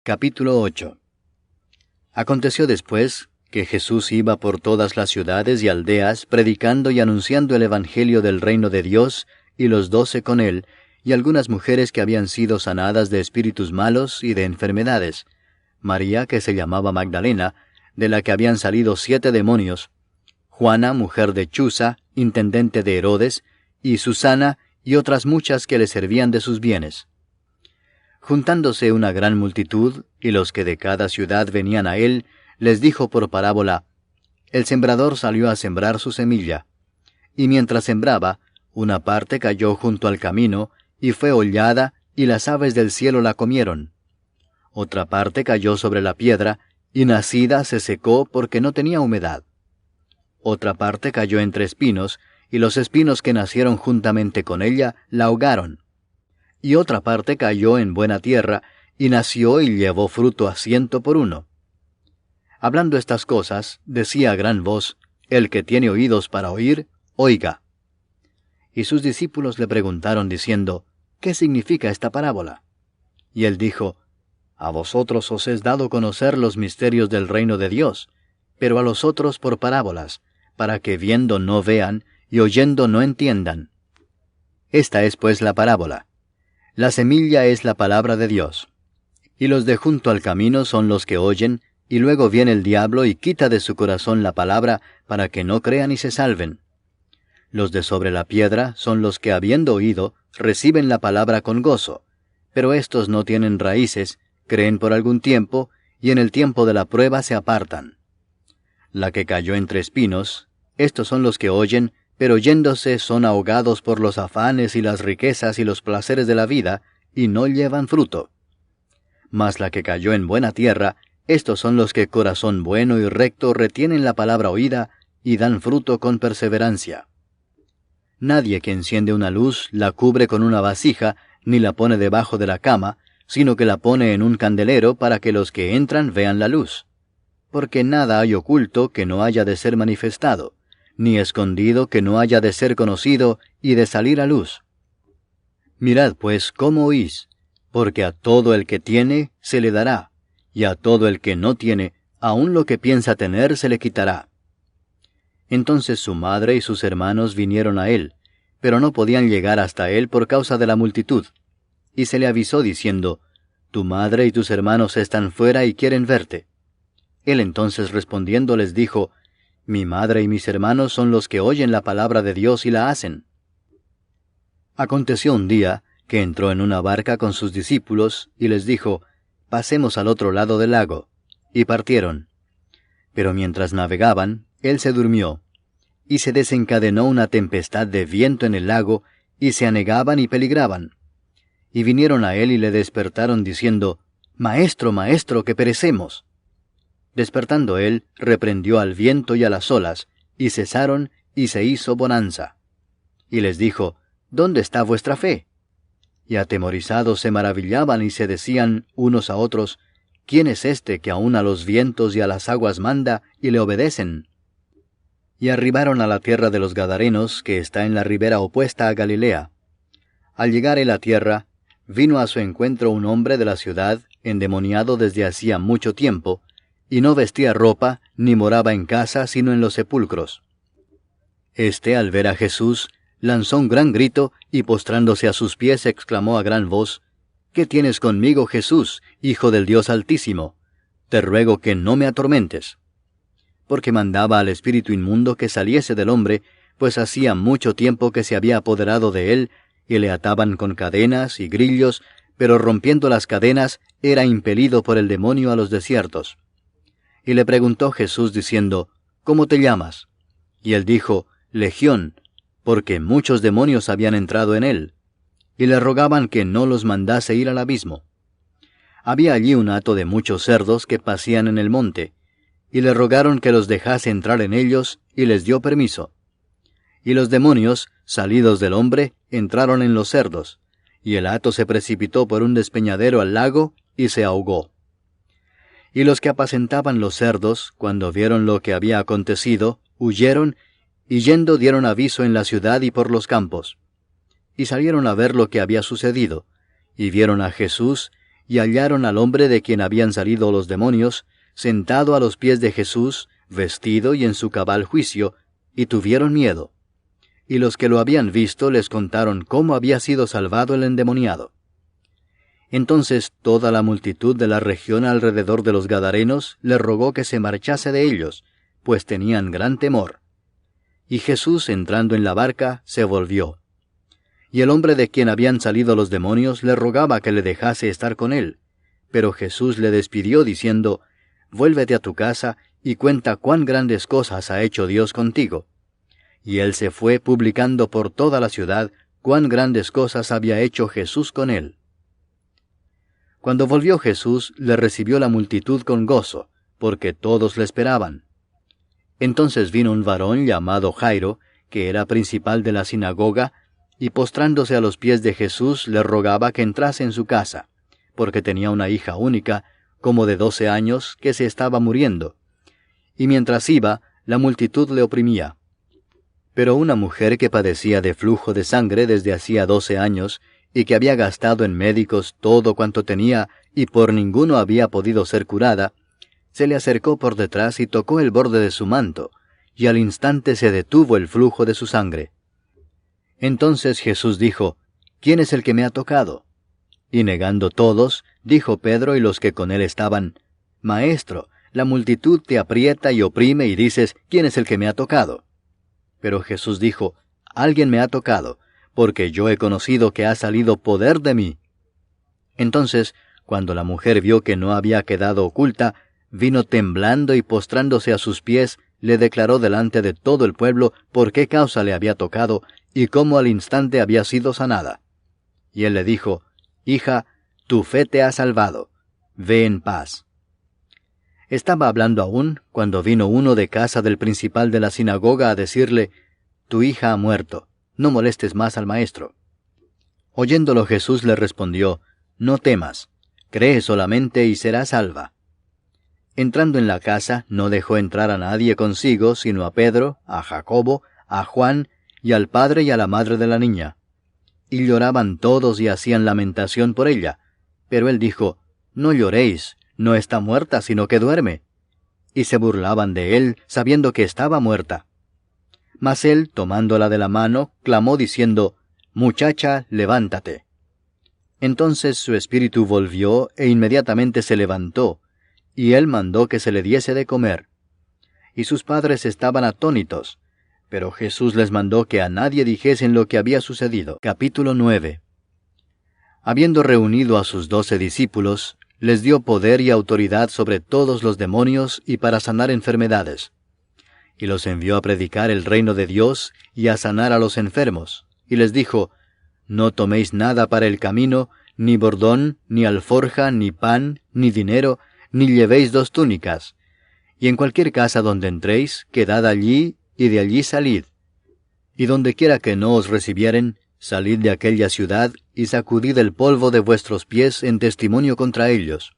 Capítulo 8. Aconteció después que Jesús iba por todas las ciudades y aldeas, predicando y anunciando el Evangelio del reino de Dios, y los 12 con él, y algunas mujeres que habían sido sanadas de espíritus malos y de enfermedades. María, que se llamaba Magdalena, de la que habían salido 7 demonios. Juana, mujer de Chuza, intendente de Herodes, y Susana, y otras muchas que le servían de sus bienes. Juntándose una gran multitud, y los que de cada ciudad venían a él, les dijo por parábola: El sembrador salió a sembrar su semilla. Y mientras sembraba, una parte cayó junto al camino, y fue hollada, y las aves del cielo la comieron. Otra parte cayó sobre la piedra, y nacida se secó porque no tenía humedad. Otra parte cayó entre espinos, y los espinos que nacieron juntamente con ella la ahogaron. Y otra parte cayó en buena tierra, y nació y llevó fruto a 100 por 1. Hablando estas cosas, decía a gran voz: El que tiene oídos para oír, oiga. Y sus discípulos le preguntaron diciendo: ¿Qué significa esta parábola? Y él dijo: A vosotros os es dado conocer los misterios del reino de Dios, pero a los otros por parábolas, para que viendo no vean, y oyendo no entiendan. Esta es pues la parábola. La semilla es la palabra de Dios. Y los de junto al camino son los que oyen, y luego viene el diablo y quita de su corazón la palabra, para que no crean y se salven. Los de sobre la piedra son los que, habiendo oído, reciben la palabra con gozo, pero estos no tienen raíces, creen por algún tiempo, y en el tiempo de la prueba se apartan. La que cayó entre espinos, estos son los que oyen, pero yéndose son ahogados por los afanes y las riquezas y los placeres de la vida, y no llevan fruto. Mas la que cayó en buena tierra, estos son los que corazón bueno y recto retienen la palabra oída, y dan fruto con perseverancia. Nadie que enciende una luz la cubre con una vasija, ni la pone debajo de la cama, sino que la pone en un candelero para que los que entran vean la luz. Porque nada hay oculto que no haya de ser manifestado, ni escondido que no haya de ser conocido y de salir a luz. Mirad pues cómo oís, porque a todo el que tiene se le dará, y a todo el que no tiene, aun lo que piensa tener se le quitará. Entonces su madre y sus hermanos vinieron a él, pero no podían llegar hasta él por causa de la multitud. Y se le avisó diciendo: Tu madre y tus hermanos están fuera y quieren verte. Él entonces respondiendo les dijo: Mi madre y mis hermanos son los que oyen la palabra de Dios y la hacen. Aconteció un día que entró en una barca con sus discípulos, y les dijo: Pasemos al otro lado del lago. Y partieron. Pero mientras navegaban, él se durmió. Y se desencadenó una tempestad de viento en el lago, y se anegaban y peligraban. Y vinieron a él y le despertaron diciendo: Maestro, maestro, que perecemos. Despertando él, reprendió al viento y a las olas, y cesaron, y se hizo bonanza. Y les dijo: ¿Dónde está vuestra fe? Y atemorizados se maravillaban y se decían unos a otros: ¿Quién es este que aun a los vientos y a las aguas manda, y le obedecen? Y arribaron a la tierra de los Gadarenos, que está en la ribera opuesta a Galilea. Al llegar él a tierra, vino a su encuentro un hombre de la ciudad, endemoniado desde hacía mucho tiempo, y no vestía ropa, ni moraba en casa, sino en los sepulcros. Este, al ver a Jesús, lanzó un gran grito, y postrándose a sus pies exclamó a gran voz: ¿Qué tienes conmigo, Jesús, Hijo del Dios Altísimo? Te ruego que no me atormentes. Porque mandaba al espíritu inmundo que saliese del hombre, pues hacía mucho tiempo que se había apoderado de él, y le ataban con cadenas y grillos, pero rompiendo las cadenas, era impelido por el demonio a los desiertos. Y le preguntó Jesús diciendo: ¿Cómo te llamas? Y él dijo: Legión, porque muchos demonios habían entrado en él. Y le rogaban que no los mandase ir al abismo. Había allí un hato de muchos cerdos que pacían en el monte, y le rogaron que los dejase entrar en ellos, y les dio permiso. Y los demonios, salidos del hombre, entraron en los cerdos, y el hato se precipitó por un despeñadero al lago, y se ahogó. Y los que apacentaban los cerdos, cuando vieron lo que había acontecido, huyeron, y yendo dieron aviso en la ciudad y por los campos. Y salieron a ver lo que había sucedido, y vieron a Jesús, y hallaron al hombre de quien habían salido los demonios, sentado a los pies de Jesús, vestido y en su cabal juicio, y tuvieron miedo. Y los que lo habían visto les contaron cómo había sido salvado el endemoniado. Entonces toda la multitud de la región alrededor de los Gadarenos le rogó que se marchase de ellos, pues tenían gran temor. Y Jesús, entrando en la barca, se volvió. Y el hombre de quien habían salido los demonios le rogaba que le dejase estar con él. Pero Jesús le despidió diciendo, «Vuélvete a tu casa y cuenta cuán grandes cosas ha hecho Dios contigo». Y él se fue publicando por toda la ciudad cuán grandes cosas había hecho Jesús con él. Cuando volvió Jesús, le recibió la multitud con gozo, porque todos le esperaban. Entonces vino un varón llamado Jairo, que era principal de la sinagoga, y postrándose a los pies de Jesús le rogaba que entrase en su casa, porque tenía una hija única, como de 12 años, que se estaba muriendo. Y mientras iba, la multitud le oprimía. Pero una mujer que padecía de flujo de sangre desde hacía 12 años, y que había gastado en médicos todo cuanto tenía, y por ninguno había podido ser curada, se le acercó por detrás y tocó el borde de su manto, y al instante se detuvo el flujo de su sangre. Entonces Jesús dijo, «¿Quién es el que me ha tocado?» Y negando todos, dijo Pedro y los que con él estaban, «Maestro, la multitud te aprieta y oprime y dices, ¿quién es el que me ha tocado?» Pero Jesús dijo, «Alguien me ha tocado, porque yo he conocido que ha salido poder de mí». Entonces, cuando la mujer vio que no había quedado oculta, vino temblando y postrándose a sus pies, le declaró delante de todo el pueblo por qué causa le había tocado y cómo al instante había sido sanada. Y él le dijo, «Hija, tu fe te ha salvado. Ve en paz». Estaba hablando aún cuando vino uno de casa del principal de la sinagoga a decirle, «Tu hija ha muerto. No molestes más al maestro». Oyéndolo Jesús le respondió, «No temas, cree solamente y serás salva». Entrando en la casa, no dejó entrar a nadie consigo, sino a Pedro, a Jacobo, a Juan, y al padre y a la madre de la niña. Y lloraban todos y hacían lamentación por ella. Pero él dijo, «No lloréis, no está muerta, sino que duerme». Y se burlaban de él, sabiendo que estaba muerta. Mas él, tomándola de la mano, clamó diciendo, «Muchacha, levántate». Entonces su espíritu volvió, e inmediatamente se levantó, y él mandó que se le diese de comer. Y sus padres estaban atónitos, pero Jesús les mandó que a nadie dijesen lo que había sucedido. Capítulo 9. Habiendo reunido a sus 12 discípulos, les dio poder y autoridad sobre todos los demonios y para sanar enfermedades. Y los envió a predicar el reino de Dios y a sanar a los enfermos. Y les dijo, «No toméis nada para el camino, ni bordón, ni alforja, ni pan, ni dinero, ni llevéis 2 túnicas. Y en cualquier casa donde entréis, quedad allí, y de allí salid. Y donde quiera que no os recibieren, salid de aquella ciudad, y sacudid el polvo de vuestros pies en testimonio contra ellos».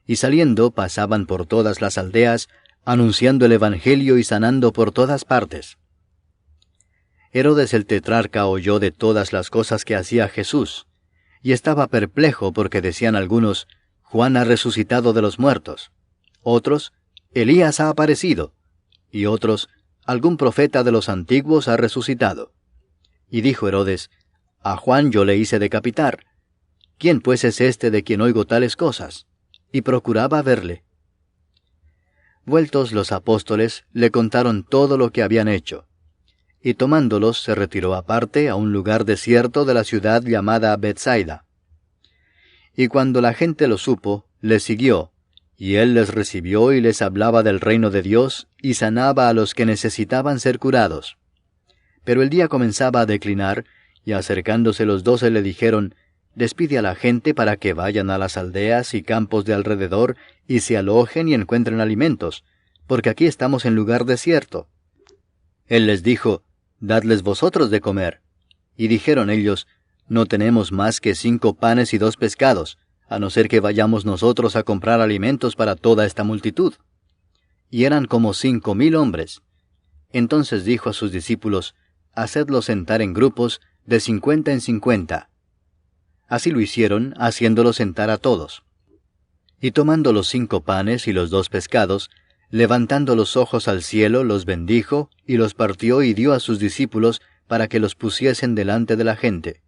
Y saliendo, pasaban por todas las aldeas, anunciando el evangelio y sanando por todas partes. Herodes el tetrarca oyó de todas las cosas que hacía Jesús, y estaba perplejo porque decían algunos, «Juan ha resucitado de los muertos», otros, «Elías ha aparecido», y otros, «Algún profeta de los antiguos ha resucitado». Y dijo Herodes, «A Juan yo le hice decapitar. ¿Quién pues es este de quien oigo tales cosas?». Y procuraba verle. Vueltos los apóstoles, le contaron todo lo que habían hecho. Y tomándolos, se retiró aparte a un lugar desierto de la ciudad llamada Betsaida. Y cuando la gente lo supo, le siguió, y él les recibió y les hablaba del reino de Dios, y sanaba a los que necesitaban ser curados. Pero el día comenzaba a declinar, y acercándose los 12 le dijeron, «Despide a la gente para que vayan a las aldeas y campos de alrededor, y se alojen y encuentren alimentos, porque aquí estamos en lugar desierto». Él les dijo, «Dadles vosotros de comer». Y dijeron ellos, «No tenemos más que 5 panes y 2 pescados, a no ser que vayamos nosotros a comprar alimentos para toda esta multitud». Y eran como 5,000 hombres. Entonces dijo a sus discípulos, «Hacedlos sentar en grupos, de 50 en 50». Así lo hicieron, haciéndolo sentar a todos. Y tomando los 5 panes y los 2 pescados, levantando los ojos al cielo, los bendijo, y los partió y dio a sus discípulos para que los pusiesen delante de la gente.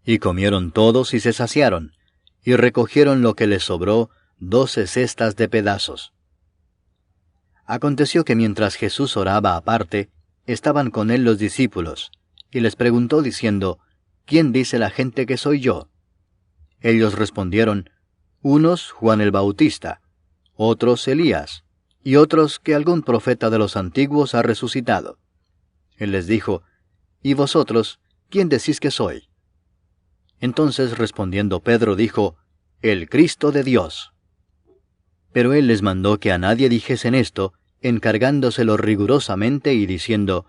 Y comieron todos y se saciaron, y recogieron lo que les sobró, 12 cestas de pedazos. Aconteció que mientras Jesús oraba aparte, estaban con él los discípulos, y les preguntó diciendo, ¿quién dice la gente que soy yo? Ellos respondieron, unos Juan el Bautista, otros Elías, y otros que algún profeta de los antiguos ha resucitado. Él les dijo, ¿y vosotros, quién decís que soy? Entonces respondiendo Pedro dijo, el Cristo de Dios. Pero él les mandó que a nadie dijesen esto, encargándoselo rigurosamente y diciendo,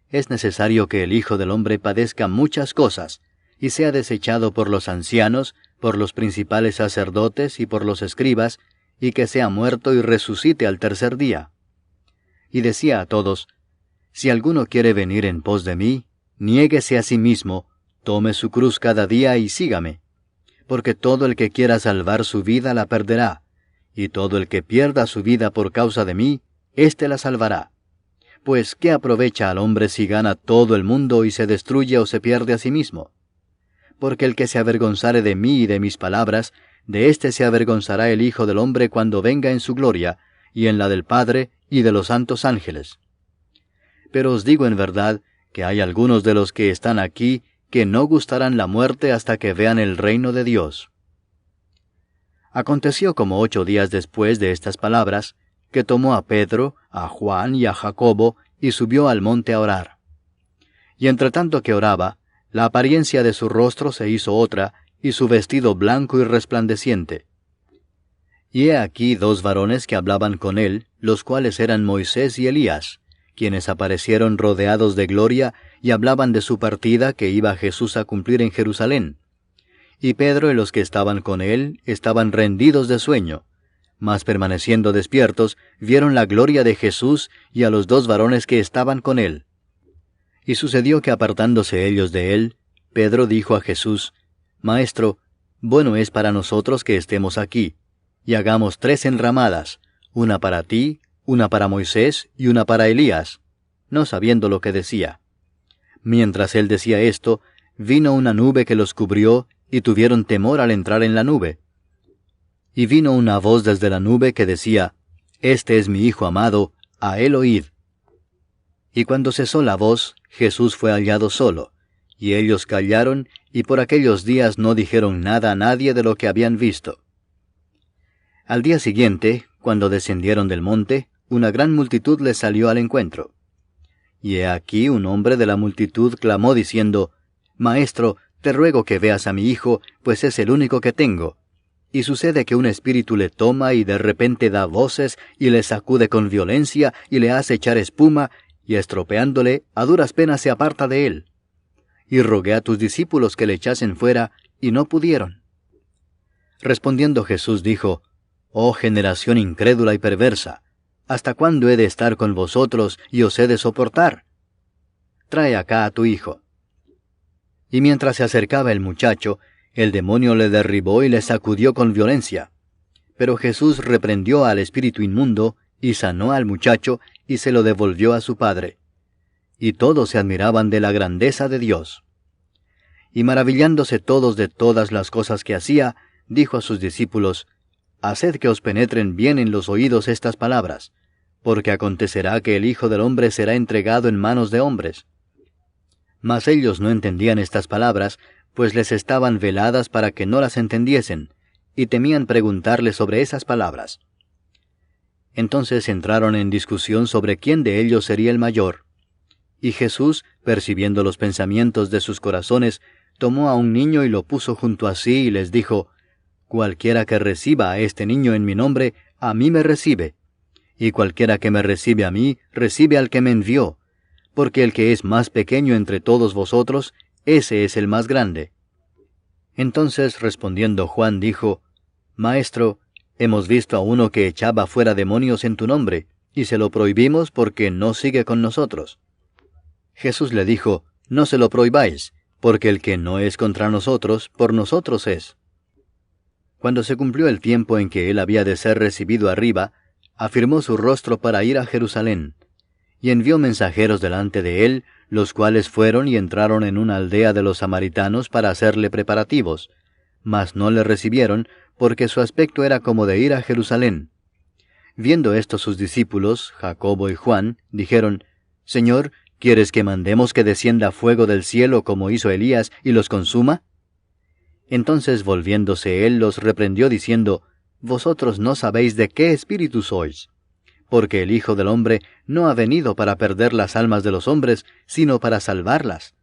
es necesario que el Hijo del Hombre padezca muchas cosas, y sea desechado por los ancianos, por los principales sacerdotes y por los escribas, y que sea muerto y resucite al tercer día. Y decía a todos, si alguno quiere venir en pos de mí, niéguese a sí mismo, tome su cruz cada día y sígame. Porque todo el que quiera salvar su vida la perderá, y todo el que pierda su vida por causa de mí, éste la salvará. Pues, ¿qué aprovecha al hombre si gana todo el mundo y se destruye o se pierde a sí mismo? Porque el que se avergonzare de mí y de mis palabras, de éste se avergonzará el Hijo del Hombre cuando venga en su gloria, y en la del Padre y de los santos ángeles. Pero os digo en verdad, que hay algunos de los que están aquí, que no gustarán la muerte hasta que vean el reino de Dios. Aconteció como 8 días después de estas palabras, que tomó a Pedro, a Juan y a Jacobo, y subió al monte a orar. Y entre tanto que oraba, la apariencia de su rostro se hizo otra, y su vestido blanco y resplandeciente. Y he aquí 2 varones que hablaban con él, los cuales eran Moisés y Elías, quienes aparecieron rodeados de gloria, y hablaban de su partida que iba Jesús a cumplir en Jerusalén. Y Pedro y los que estaban con él estaban rendidos de sueño, mas permaneciendo despiertos, vieron la gloria de Jesús y a los 2 varones que estaban con él. Y sucedió que apartándose ellos de él, Pedro dijo a Jesús, Maestro, bueno es para nosotros que estemos aquí, y hagamos 3 enramadas, una para ti, una para Moisés y una para Elías, no sabiendo lo que decía. Mientras él decía esto, vino una nube que los cubrió, y tuvieron temor al entrar en la nube. Y vino una voz desde la nube que decía, Este es mi Hijo amado, a él oíd. Y cuando cesó la voz, Jesús fue hallado solo, y ellos callaron, y por aquellos días no dijeron nada a nadie de lo que habían visto. Al día siguiente, cuando descendieron del monte, una gran multitud les salió al encuentro. Y he aquí un hombre de la multitud clamó diciendo, Maestro, te ruego que veas a mi hijo, pues es el único que tengo. Y sucede que un espíritu le toma y de repente da voces y le sacude con violencia y le hace echar espuma, y estropeándole, a duras penas se aparta de él. Y rogué a tus discípulos que le echasen fuera, y no pudieron. Respondiendo Jesús dijo, Oh generación incrédula y perversa, ¿hasta cuándo he de estar con vosotros y os he de soportar? Trae acá a tu hijo. Y mientras se acercaba el muchacho, el demonio le derribó y le sacudió con violencia. Pero Jesús reprendió al espíritu inmundo, y sanó al muchacho, y se lo devolvió a su padre. Y todos se admiraban de la grandeza de Dios. Y maravillándose todos de todas las cosas que hacía, dijo a sus discípulos, Haced que os penetren bien en los oídos estas palabras, porque acontecerá que el Hijo del Hombre será entregado en manos de hombres. Mas ellos no entendían estas palabras, pues les estaban veladas para que no las entendiesen, y temían preguntarle sobre esas palabras. Entonces entraron en discusión sobre quién de ellos sería el mayor. Y Jesús, percibiendo los pensamientos de sus corazones, tomó a un niño y lo puso junto a sí y les dijo, Cualquiera que reciba a este niño en mi nombre, a mí me recibe. Y cualquiera que me recibe a mí, recibe al que me envió. Porque el que es más pequeño entre todos vosotros, ese es el más grande. Entonces respondiendo Juan dijo, Maestro, hemos visto a uno que echaba fuera demonios en tu nombre, y se lo prohibimos porque no sigue con nosotros. Jesús le dijo, No se lo prohibáis, porque el que no es contra nosotros, por nosotros es. Cuando se cumplió el tiempo en que él había de ser recibido arriba, afirmó su rostro para ir a Jerusalén, y envió mensajeros delante de él, los cuales fueron y entraron en una aldea de los samaritanos para hacerle preparativos, mas no le recibieron, porque su aspecto era como de ir a Jerusalén. Viendo esto sus discípulos, Jacobo y Juan, dijeron, Señor, ¿quieres que mandemos que descienda fuego del cielo como hizo Elías y los consuma? Entonces volviéndose él los reprendió diciendo, Vosotros no sabéis de qué espíritu sois, porque el Hijo del Hombre no ha venido para perder las almas de los hombres, sino para salvarlas.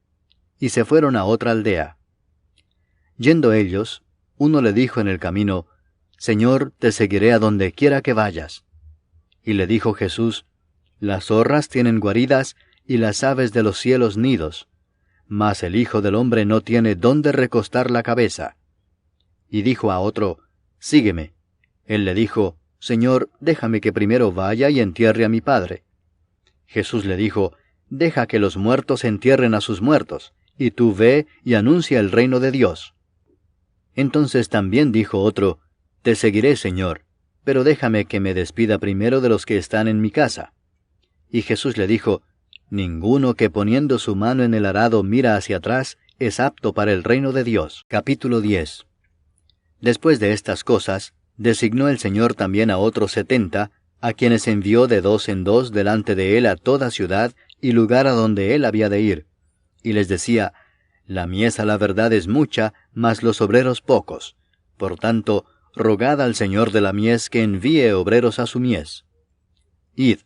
Y se fueron a otra aldea. Yendo ellos, uno le dijo en el camino, Señor, te seguiré a donde quiera que vayas. Y le dijo Jesús, Las zorras tienen guaridas, y las aves de los cielos nidos, mas el Hijo del Hombre no tiene dónde recostar la cabeza. Y dijo a otro, Sígueme. Él le dijo, Señor, déjame que primero vaya y entierre a mi Padre. Jesús le dijo, Deja que los muertos entierren a sus muertos, y tú ve y anuncia el reino de Dios. Entonces también dijo otro, Te seguiré, Señor, pero déjame que me despida primero de los que están en mi casa. Y Jesús le dijo, Ninguno que poniendo su mano en el arado mira hacia atrás es apto para el reino de Dios. Capítulo 10. Después de estas cosas, designó el Señor también a otros 70, a quienes envió de 2 en 2 delante de él a toda ciudad y lugar a donde él había de ir. Y les decía, La mies a la verdad es mucha, mas los obreros pocos. Por tanto, rogad al Señor de la mies que envíe obreros a su mies. Id,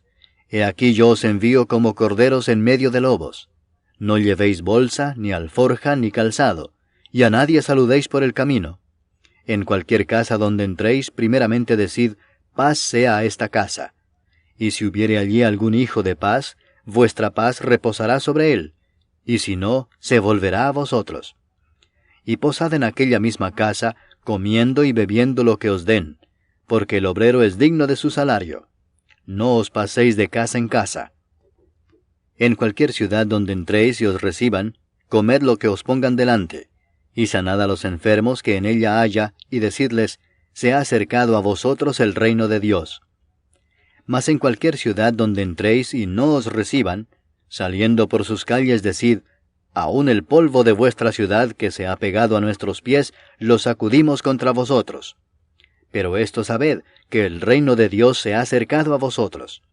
he aquí yo os envío como corderos en medio de lobos. No llevéis bolsa, ni alforja, ni calzado, y a nadie saludéis por el camino. En cualquier casa donde entréis, primeramente decid, paz sea a esta casa. Y si hubiere allí algún hijo de paz, vuestra paz reposará sobre él, y si no, se volverá a vosotros. Y posad en aquella misma casa, comiendo y bebiendo lo que os den, porque el obrero es digno de su salario. No os paséis de casa en casa. En cualquier ciudad donde entréis y os reciban, comed lo que os pongan delante, y sanad a los enfermos que en ella haya, y decidles, se ha acercado a vosotros el reino de Dios. Mas en cualquier ciudad donde entréis y no os reciban, saliendo por sus calles decid, aun el polvo de vuestra ciudad que se ha pegado a nuestros pies, lo sacudimos contra vosotros. Pero esto sabed, que el reino de Dios se ha acercado a vosotros.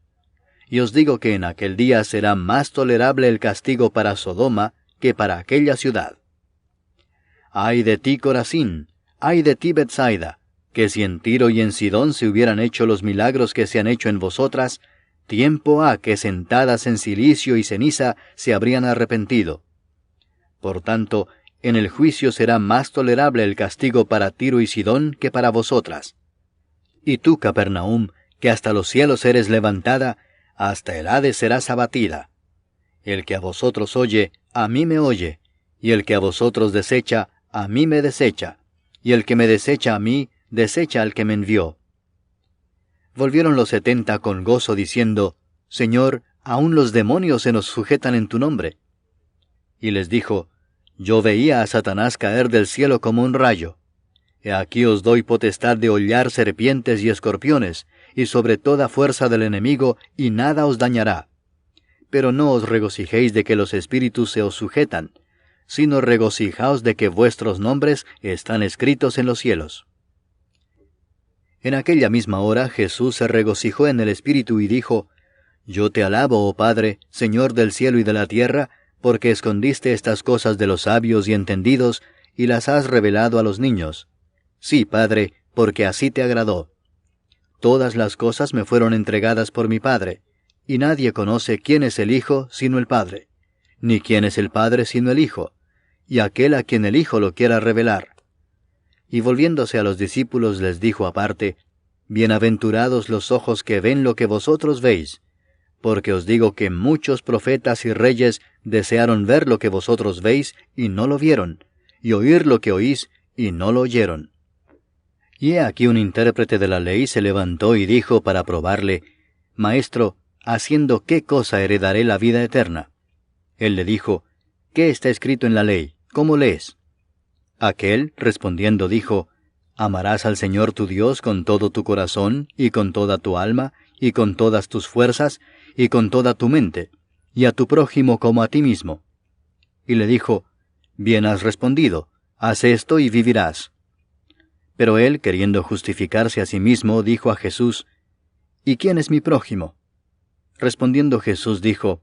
Y os digo que en aquel día será más tolerable el castigo para Sodoma que para aquella ciudad. ¡Ay de ti, Corazín! ¡Ay de ti, Betsaida! Que si en Tiro y en Sidón se hubieran hecho los milagros que se han hecho en vosotras, tiempo ha que sentadas en cilicio y ceniza se habrían arrepentido. Por tanto, en el juicio será más tolerable el castigo para Tiro y Sidón que para vosotras. Y tú, Capernaum, que hasta los cielos eres levantada, hasta el Hades serás abatida. El que a vosotros oye, a mí me oye, y el que a vosotros desecha, a mí me desecha, y el que me desecha a mí, desecha al que me envió. Volvieron los 70 con gozo diciendo, Señor, aun los demonios se nos sujetan en tu nombre. Y les dijo, Yo veía a Satanás caer del cielo como un rayo. He aquí os doy potestad de hollar serpientes y escorpiones, y sobre toda fuerza del enemigo, y nada os dañará. Pero no os regocijéis de que los espíritus se os sujetan, sino regocijaos de que vuestros nombres están escritos en los cielos. En aquella misma hora Jesús se regocijó en el Espíritu y dijo, Yo te alabo, oh Padre, Señor del cielo y de la tierra, porque escondiste estas cosas de los sabios y entendidos, y las has revelado a los niños. Sí, Padre, porque así te agradó. Todas las cosas me fueron entregadas por mi Padre, y nadie conoce quién es el Hijo sino el Padre, ni quién es el Padre sino el Hijo, y aquel a quien el Hijo lo quiera revelar. Y volviéndose a los discípulos les dijo aparte, Bienaventurados los ojos que ven lo que vosotros veis, porque os digo que muchos profetas y reyes desearon ver lo que vosotros veis y no lo vieron, y oír lo que oís y no lo oyeron. Y he aquí un intérprete de la ley se levantó y dijo para probarle, Maestro, ¿haciendo qué cosa heredaré la vida eterna? Él le dijo, ¿qué está escrito en la ley? ¿cómo lees? Aquel, respondiendo, dijo, Amarás al Señor tu Dios con todo tu corazón, y con toda tu alma, y con todas tus fuerzas, y con toda tu mente, y a tu prójimo como a ti mismo. Y le dijo, Bien has respondido, haz esto y vivirás. Pero él, queriendo justificarse a sí mismo, dijo a Jesús, ¿Y quién es mi prójimo? Respondiendo Jesús dijo,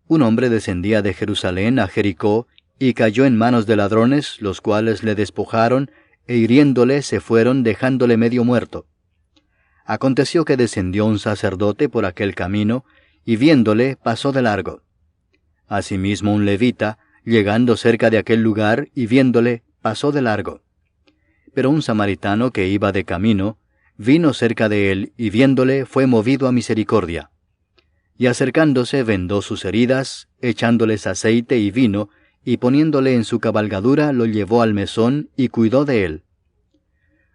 Un hombre descendía de Jerusalén a Jericó, y cayó en manos de ladrones, los cuales le despojaron, e hiriéndole se fueron, dejándole medio muerto. Aconteció que descendió un sacerdote por aquel camino, y viéndole pasó de largo. Asimismo un levita, llegando cerca de aquel lugar, y viéndole, pasó de largo. Pero un samaritano que iba de camino, vino cerca de él, y viéndole fue movido a misericordia. Y acercándose vendó sus heridas, echándoles aceite y vino, y poniéndole en su cabalgadura lo llevó al mesón y cuidó de él.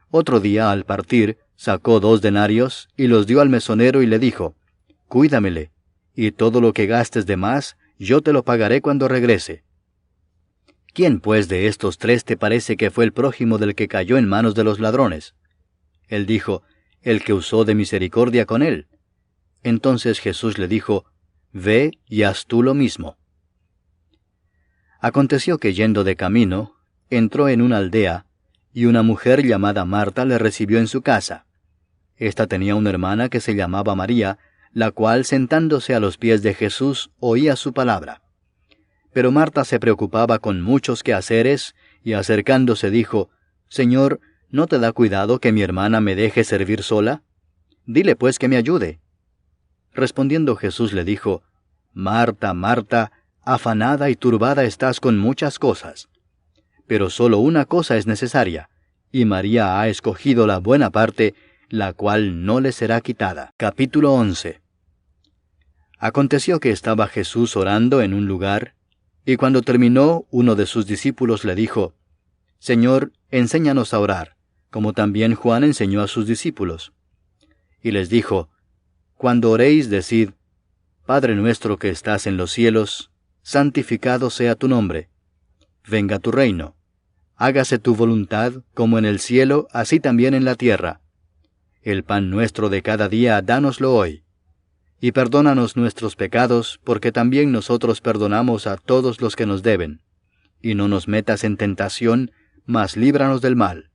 Otro día al partir, sacó 2 denarios, y los dio al mesonero y le dijo, Cuídamele, y todo lo que gastes de más, yo te lo pagaré cuando regrese. ¿Quién pues de estos 3 te parece que fue el prójimo del que cayó en manos de los ladrones? Él dijo, El que usó de misericordia con él. Entonces Jesús le dijo, Ve y haz tú lo mismo. Aconteció que yendo de camino, entró en una aldea, y una mujer llamada Marta le recibió en su casa. Esta tenía una hermana que se llamaba María, la cual, sentándose a los pies de Jesús, oía su palabra. Pero Marta se preocupaba con muchos quehaceres, y acercándose dijo, Señor, ¿no te da cuidado que mi hermana me deje servir sola? Dile pues que me ayude. Respondiendo Jesús le dijo, Marta, Marta, afanada y turbada estás con muchas cosas. Pero solo una cosa es necesaria, y María ha escogido la buena parte, la cual no le será quitada. Capítulo 11. Aconteció que estaba Jesús orando en un lugar, y cuando terminó, uno de sus discípulos le dijo, Señor, enséñanos a orar, como también Juan enseñó a sus discípulos. Y les dijo, Cuando oréis, decid, Padre nuestro que estás en los cielos, santificado sea tu nombre. Venga tu reino. Hágase tu voluntad, como en el cielo, así también en la tierra. El pan nuestro de cada día, dánoslo hoy. Y perdónanos nuestros pecados, porque también nosotros perdonamos a todos los que nos deben. Y no nos metas en tentación, mas líbranos del mal.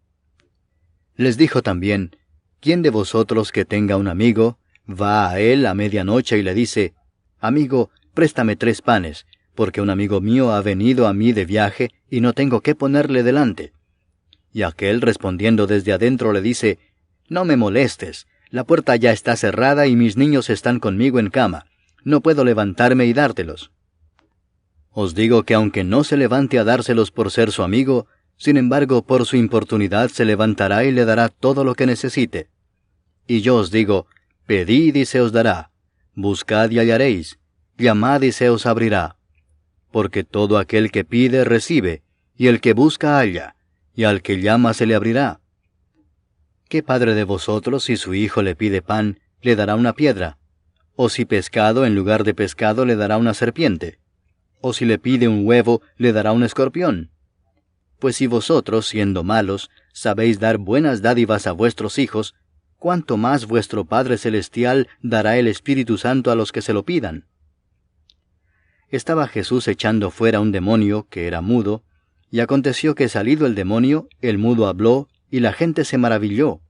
Les dijo también, ¿quién de vosotros que tenga un amigo, va a él a medianoche y le dice, Amigo, préstame 3 panes, porque un amigo mío ha venido a mí de viaje, y no tengo qué ponerle delante? Y aquel respondiendo desde adentro le dice, No me molestes, la puerta ya está cerrada y mis niños están conmigo en cama, no puedo levantarme y dártelos. Os digo que aunque no se levante a dárselos por ser su amigo, sin embargo por su importunidad se levantará y le dará todo lo que necesite. Y yo os digo, pedid y se os dará, buscad y hallaréis, llamad y se os abrirá. Porque todo aquel que pide recibe, y el que busca halla, y al que llama se le abrirá. ¿Qué padre de vosotros, si su hijo le pide pan, le dará una piedra? ¿O si pescado en lugar de pescado le dará una serpiente? ¿O si le pide un huevo, le dará un escorpión? Pues si vosotros, siendo malos, sabéis dar buenas dádivas a vuestros hijos, ¿cuánto más vuestro Padre Celestial dará el Espíritu Santo a los que se lo pidan? Estaba Jesús echando fuera un demonio, que era mudo, y aconteció que salido el demonio, el mudo habló, y la gente se maravilló.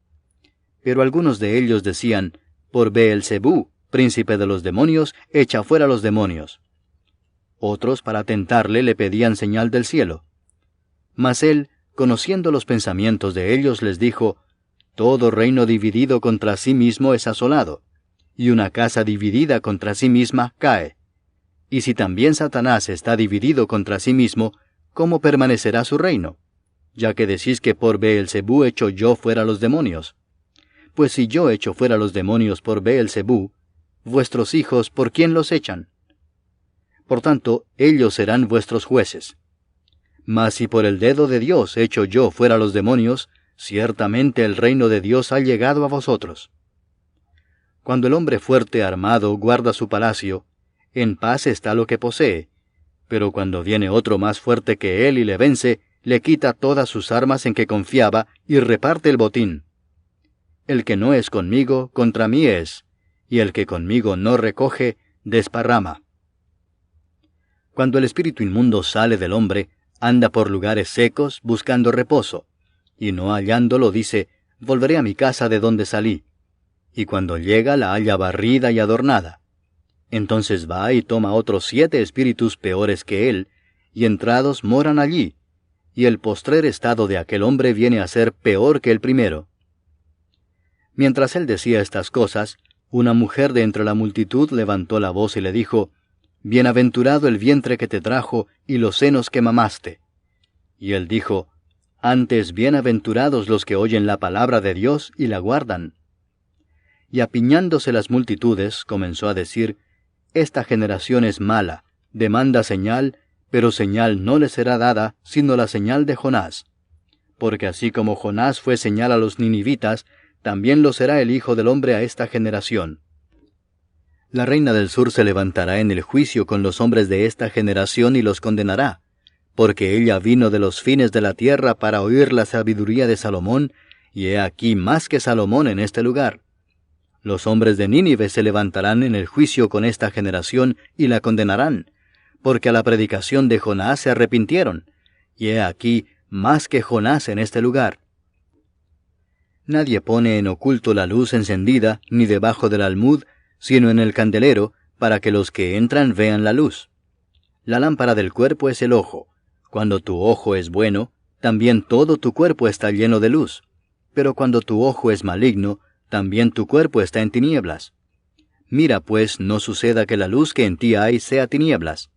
Pero algunos de ellos decían, Por Beelzebú, príncipe de los demonios, echa fuera los demonios. Otros, para tentarle, le pedían señal del cielo. Mas él, conociendo los pensamientos de ellos, les dijo, Todo reino dividido contra sí mismo es asolado, y una casa dividida contra sí misma cae. Y si también Satanás está dividido contra sí mismo, ¿cómo permanecerá su reino? Ya que decís que por Beelzebú echo yo fuera los demonios. Pues si yo echo fuera los demonios por Beelzebú, vuestros hijos, ¿por quién los echan? Por tanto, ellos serán vuestros jueces. Mas si por el dedo de Dios echo yo fuera los demonios, ciertamente el reino de Dios ha llegado a vosotros. Cuando el hombre fuerte armado guarda su palacio, en paz está lo que posee, pero cuando viene otro más fuerte que él y le vence, le quita todas sus armas en que confiaba y reparte el botín. El que no es conmigo, contra mí es, y el que conmigo no recoge, desparrama. Cuando el espíritu inmundo sale del hombre, anda por lugares secos buscando reposo, y no hallándolo dice, volveré a mi casa de donde salí. Y cuando llega la halla barrida y adornada. Entonces va y toma otros 7 espíritus peores que él, y entrados moran allí, y el postrer estado de aquel hombre viene a ser peor que el primero. Mientras él decía estas cosas, una mujer de entre la multitud levantó la voz y le dijo, Bienaventurado el vientre que te trajo y los senos que mamaste. Y él dijo, Antes bienaventurados los que oyen la palabra de Dios y la guardan. Y apiñándose las multitudes, comenzó a decir, Esta generación es mala, demanda señal, pero señal no le será dada, sino la señal de Jonás. Porque así como Jonás fue señal a los ninivitas, también lo será el Hijo del Hombre a esta generación. La reina del sur se levantará en el juicio con los hombres de esta generación y los condenará, porque ella vino de los fines de la tierra para oír la sabiduría de Salomón, y he aquí más que Salomón en este lugar. Los hombres de Nínive se levantarán en el juicio con esta generación y la condenarán, porque a la predicación de Jonás se arrepintieron, y he aquí más que Jonás en este lugar. Nadie pone en oculto la luz encendida, ni debajo del almud, sino en el candelero, para que los que entran vean la luz. La lámpara del cuerpo es el ojo. Cuando tu ojo es bueno, también todo tu cuerpo está lleno de luz. Pero cuando tu ojo es maligno, también tu cuerpo está en tinieblas. Mira pues, no suceda que la luz que en ti hay sea tinieblas.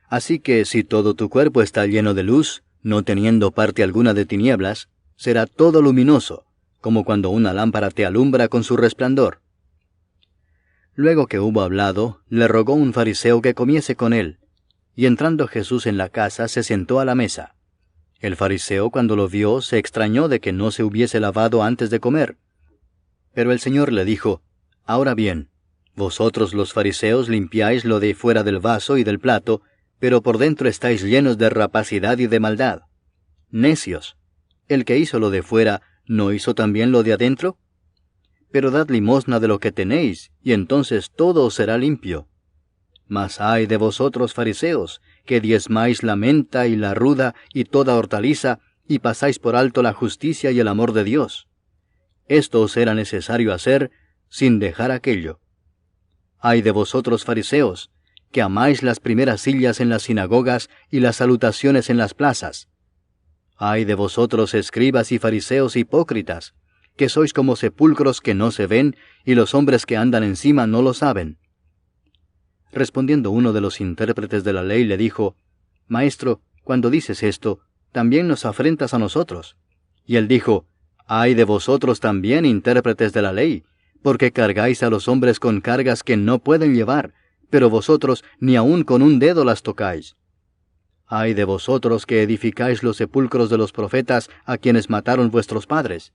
Así que si todo tu cuerpo está lleno de luz, no teniendo parte alguna de tinieblas, será todo luminoso, como cuando una lámpara te alumbra con su resplandor. Luego que hubo hablado, le rogó un fariseo que comiese con él, y entrando Jesús en la casa se sentó a la mesa. El fariseo cuando lo vio se extrañó de que no se hubiese lavado antes de comer. Pero el Señor le dijo, Ahora bien, vosotros los fariseos limpiáis lo de fuera del vaso y del plato, pero por dentro estáis llenos de rapacidad y de maldad. Necios, el que hizo lo de fuera, ¿no hizo también lo de adentro? Pero dad limosna de lo que tenéis, y entonces todo os será limpio. Mas ay de vosotros fariseos, que diezmáis la menta y la ruda y toda hortaliza, y pasáis por alto la justicia y el amor de Dios. Esto os era necesario hacer, sin dejar aquello. Ay de vosotros fariseos, que amáis las primeras sillas en las sinagogas y las salutaciones en las plazas. Ay de vosotros escribas y fariseos hipócritas, que sois como sepulcros que no se ven, y los hombres que andan encima no lo saben. Respondiendo uno de los intérpretes de la ley le dijo, Maestro, cuando dices esto, también nos afrentas a nosotros. Y él dijo, Ay de vosotros también, intérpretes de la ley, porque cargáis a los hombres con cargas que no pueden llevar, pero vosotros ni aun con un dedo las tocáis. Ay de vosotros que edificáis los sepulcros de los profetas a quienes mataron vuestros padres.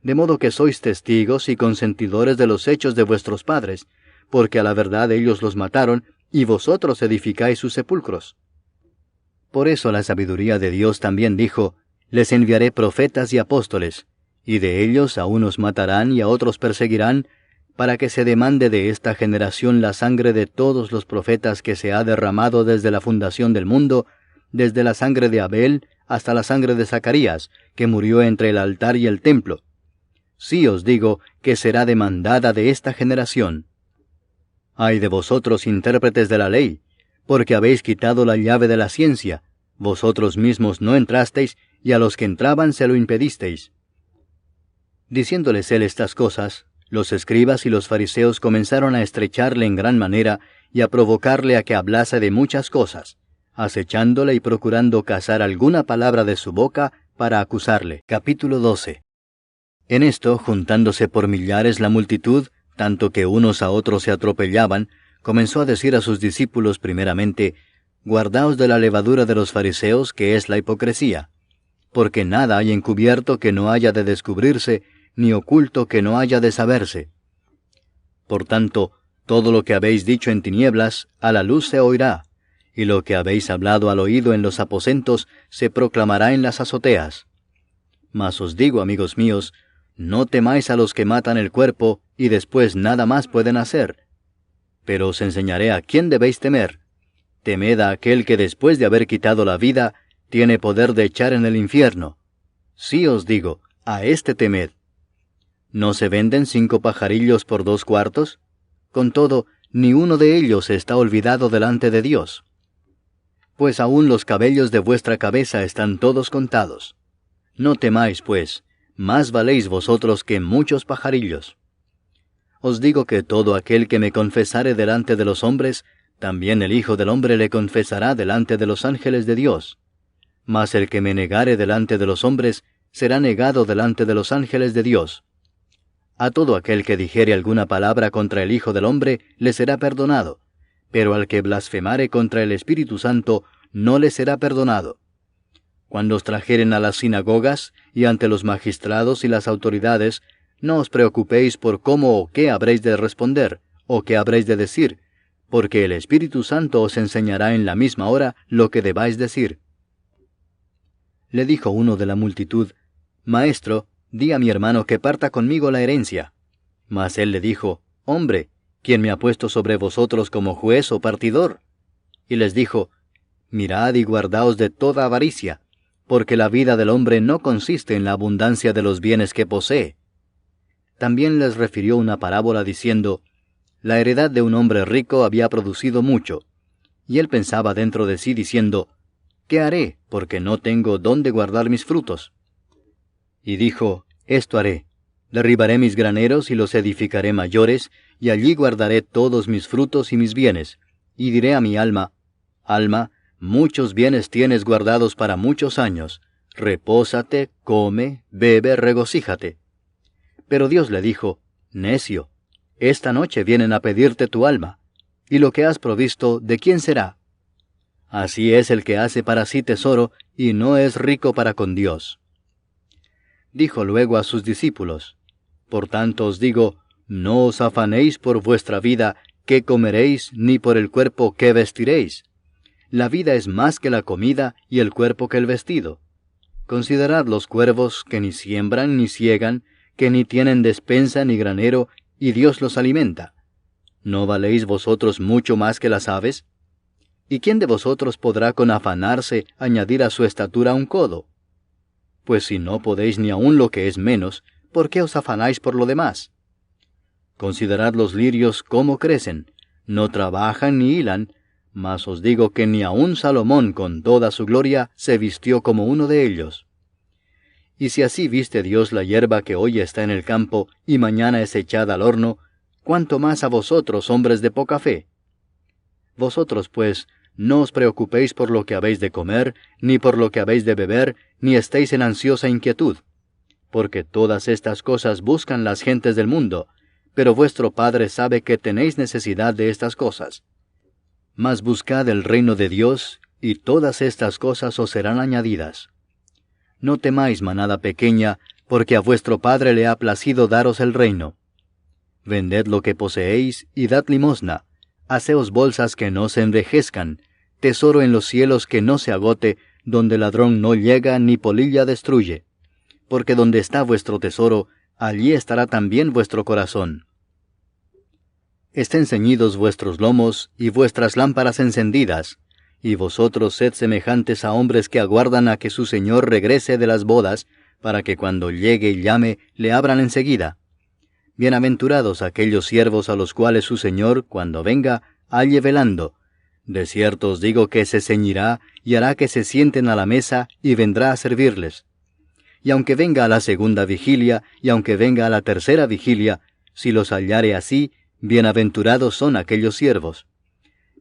De modo que sois testigos y consentidores de los hechos de vuestros padres, porque a la verdad ellos los mataron, y vosotros edificáis sus sepulcros. Por eso la sabiduría de Dios también dijo, Les enviaré profetas y apóstoles, y de ellos a unos matarán y a otros perseguirán, para que se demande de esta generación la sangre de todos los profetas que se ha derramado desde la fundación del mundo, desde la sangre de Abel hasta la sangre de Zacarías, que murió entre el altar y el templo. Sí os digo que será demandada de esta generación. Ay de vosotros, intérpretes de la ley, porque habéis quitado la llave de la ciencia, vosotros mismos no entrasteis, y a los que entraban se lo impedisteis. Diciéndoles él estas cosas, los escribas y los fariseos comenzaron a estrecharle en gran manera y a provocarle a que hablase de muchas cosas, acechándole y procurando cazar alguna palabra de su boca para acusarle. Capítulo 12. En esto, juntándose por millares la multitud, tanto que unos a otros se atropellaban, comenzó a decir a sus discípulos primeramente, Guardaos de la levadura de los fariseos, que es la hipocresía, porque nada hay encubierto que no haya de descubrirse, ni oculto que no haya de saberse. Por tanto, todo lo que habéis dicho en tinieblas, a la luz se oirá, y lo que habéis hablado al oído en los aposentos se proclamará en las azoteas. Mas os digo, amigos míos, no temáis a los que matan el cuerpo, y después nada más pueden hacer. Pero os enseñaré a quién debéis temer. Temed a aquel que después de haber quitado la vida, tiene poder de echar en el infierno. Sí os digo, a éste temed. ¿No se venden 5 pajarillos por 2 cuartos? Con todo, ni uno de ellos está olvidado delante de Dios. Pues aún los cabellos de vuestra cabeza están todos contados. No temáis, pues, más valéis vosotros que muchos pajarillos. Os digo que todo aquel que me confesare delante de los hombres, también el Hijo del Hombre le confesará delante de los ángeles de Dios. Mas el que me negare delante de los hombres, será negado delante de los ángeles de Dios. A todo aquel que dijere alguna palabra contra el Hijo del Hombre, le será perdonado, pero al que blasfemare contra el Espíritu Santo, no le será perdonado. Cuando os trajeren a las sinagogas, y ante los magistrados y las autoridades, no os preocupéis por cómo o qué habréis de responder, o qué habréis de decir, porque el Espíritu Santo os enseñará en la misma hora lo que debáis decir. Le dijo uno de la multitud: Maestro, di a mi hermano que parta conmigo la herencia. Mas él le dijo: Hombre, ¿quién me ha puesto sobre vosotros como juez o partidor? Y les dijo: Mirad y guardaos de toda avaricia, porque la vida del hombre no consiste en la abundancia de los bienes que posee. También les refirió una parábola diciendo: La heredad de un hombre rico había producido mucho, y él pensaba dentro de sí diciendo: ¿Qué haré, porque no tengo dónde guardar mis frutos? Y dijo: Esto haré: derribaré mis graneros y los edificaré mayores, y allí guardaré todos mis frutos y mis bienes, y diré a mi alma: Alma, muchos bienes tienes guardados para muchos años, repósate, come, bebe, regocíjate. Pero Dios le dijo: Necio, esta noche vienen a pedirte tu alma, y lo que has provisto, ¿de quién será? Así es el que hace para sí tesoro, y no es rico para con Dios. Dijo luego a sus discípulos: Por tanto os digo, no os afanéis por vuestra vida, qué comeréis, ni por el cuerpo, qué vestiréis. La vida es más que la comida, y el cuerpo que el vestido. Considerad los cuervos, que ni siembran ni siegan, que ni tienen despensa ni granero, y Dios los alimenta. ¿No valéis vosotros mucho más que las aves? ¿Y quién de vosotros podrá con afanarse añadir a su estatura un codo? Pues si no podéis ni aun lo que es menos, ¿por qué os afanáis por lo demás? Considerad los lirios cómo crecen, no trabajan ni hilan, mas os digo que ni aun Salomón con toda su gloria se vistió como uno de ellos. Y si así viste Dios la hierba que hoy está en el campo y mañana es echada al horno, ¿cuánto más a vosotros, hombres de poca fe? Vosotros, pues, no os preocupéis por lo que habéis de comer, ni por lo que habéis de beber, ni estéis en ansiosa inquietud. Porque todas estas cosas buscan las gentes del mundo, pero vuestro Padre sabe que tenéis necesidad de estas cosas. Mas buscad el reino de Dios, y todas estas cosas os serán añadidas. No temáis, manada pequeña, porque a vuestro Padre le ha placido daros el reino. Vended lo que poseéis, y dad limosna. Haceos bolsas que no se envejezcan, tesoro en los cielos que no se agote, donde ladrón no llega ni polilla destruye. Porque donde está vuestro tesoro, allí estará también vuestro corazón. Estén ceñidos vuestros lomos y vuestras lámparas encendidas, y vosotros sed semejantes a hombres que aguardan a que su señor regrese de las bodas, para que cuando llegue y llame, le abran enseguida. Bienaventurados aquellos siervos a los cuales su señor, cuando venga, halle velando. De cierto os digo que se ceñirá y hará que se sienten a la mesa y vendrá a servirles. Y aunque venga a la segunda vigilia, y aunque venga a la tercera vigilia, si los hallare así, bienaventurados son aquellos siervos.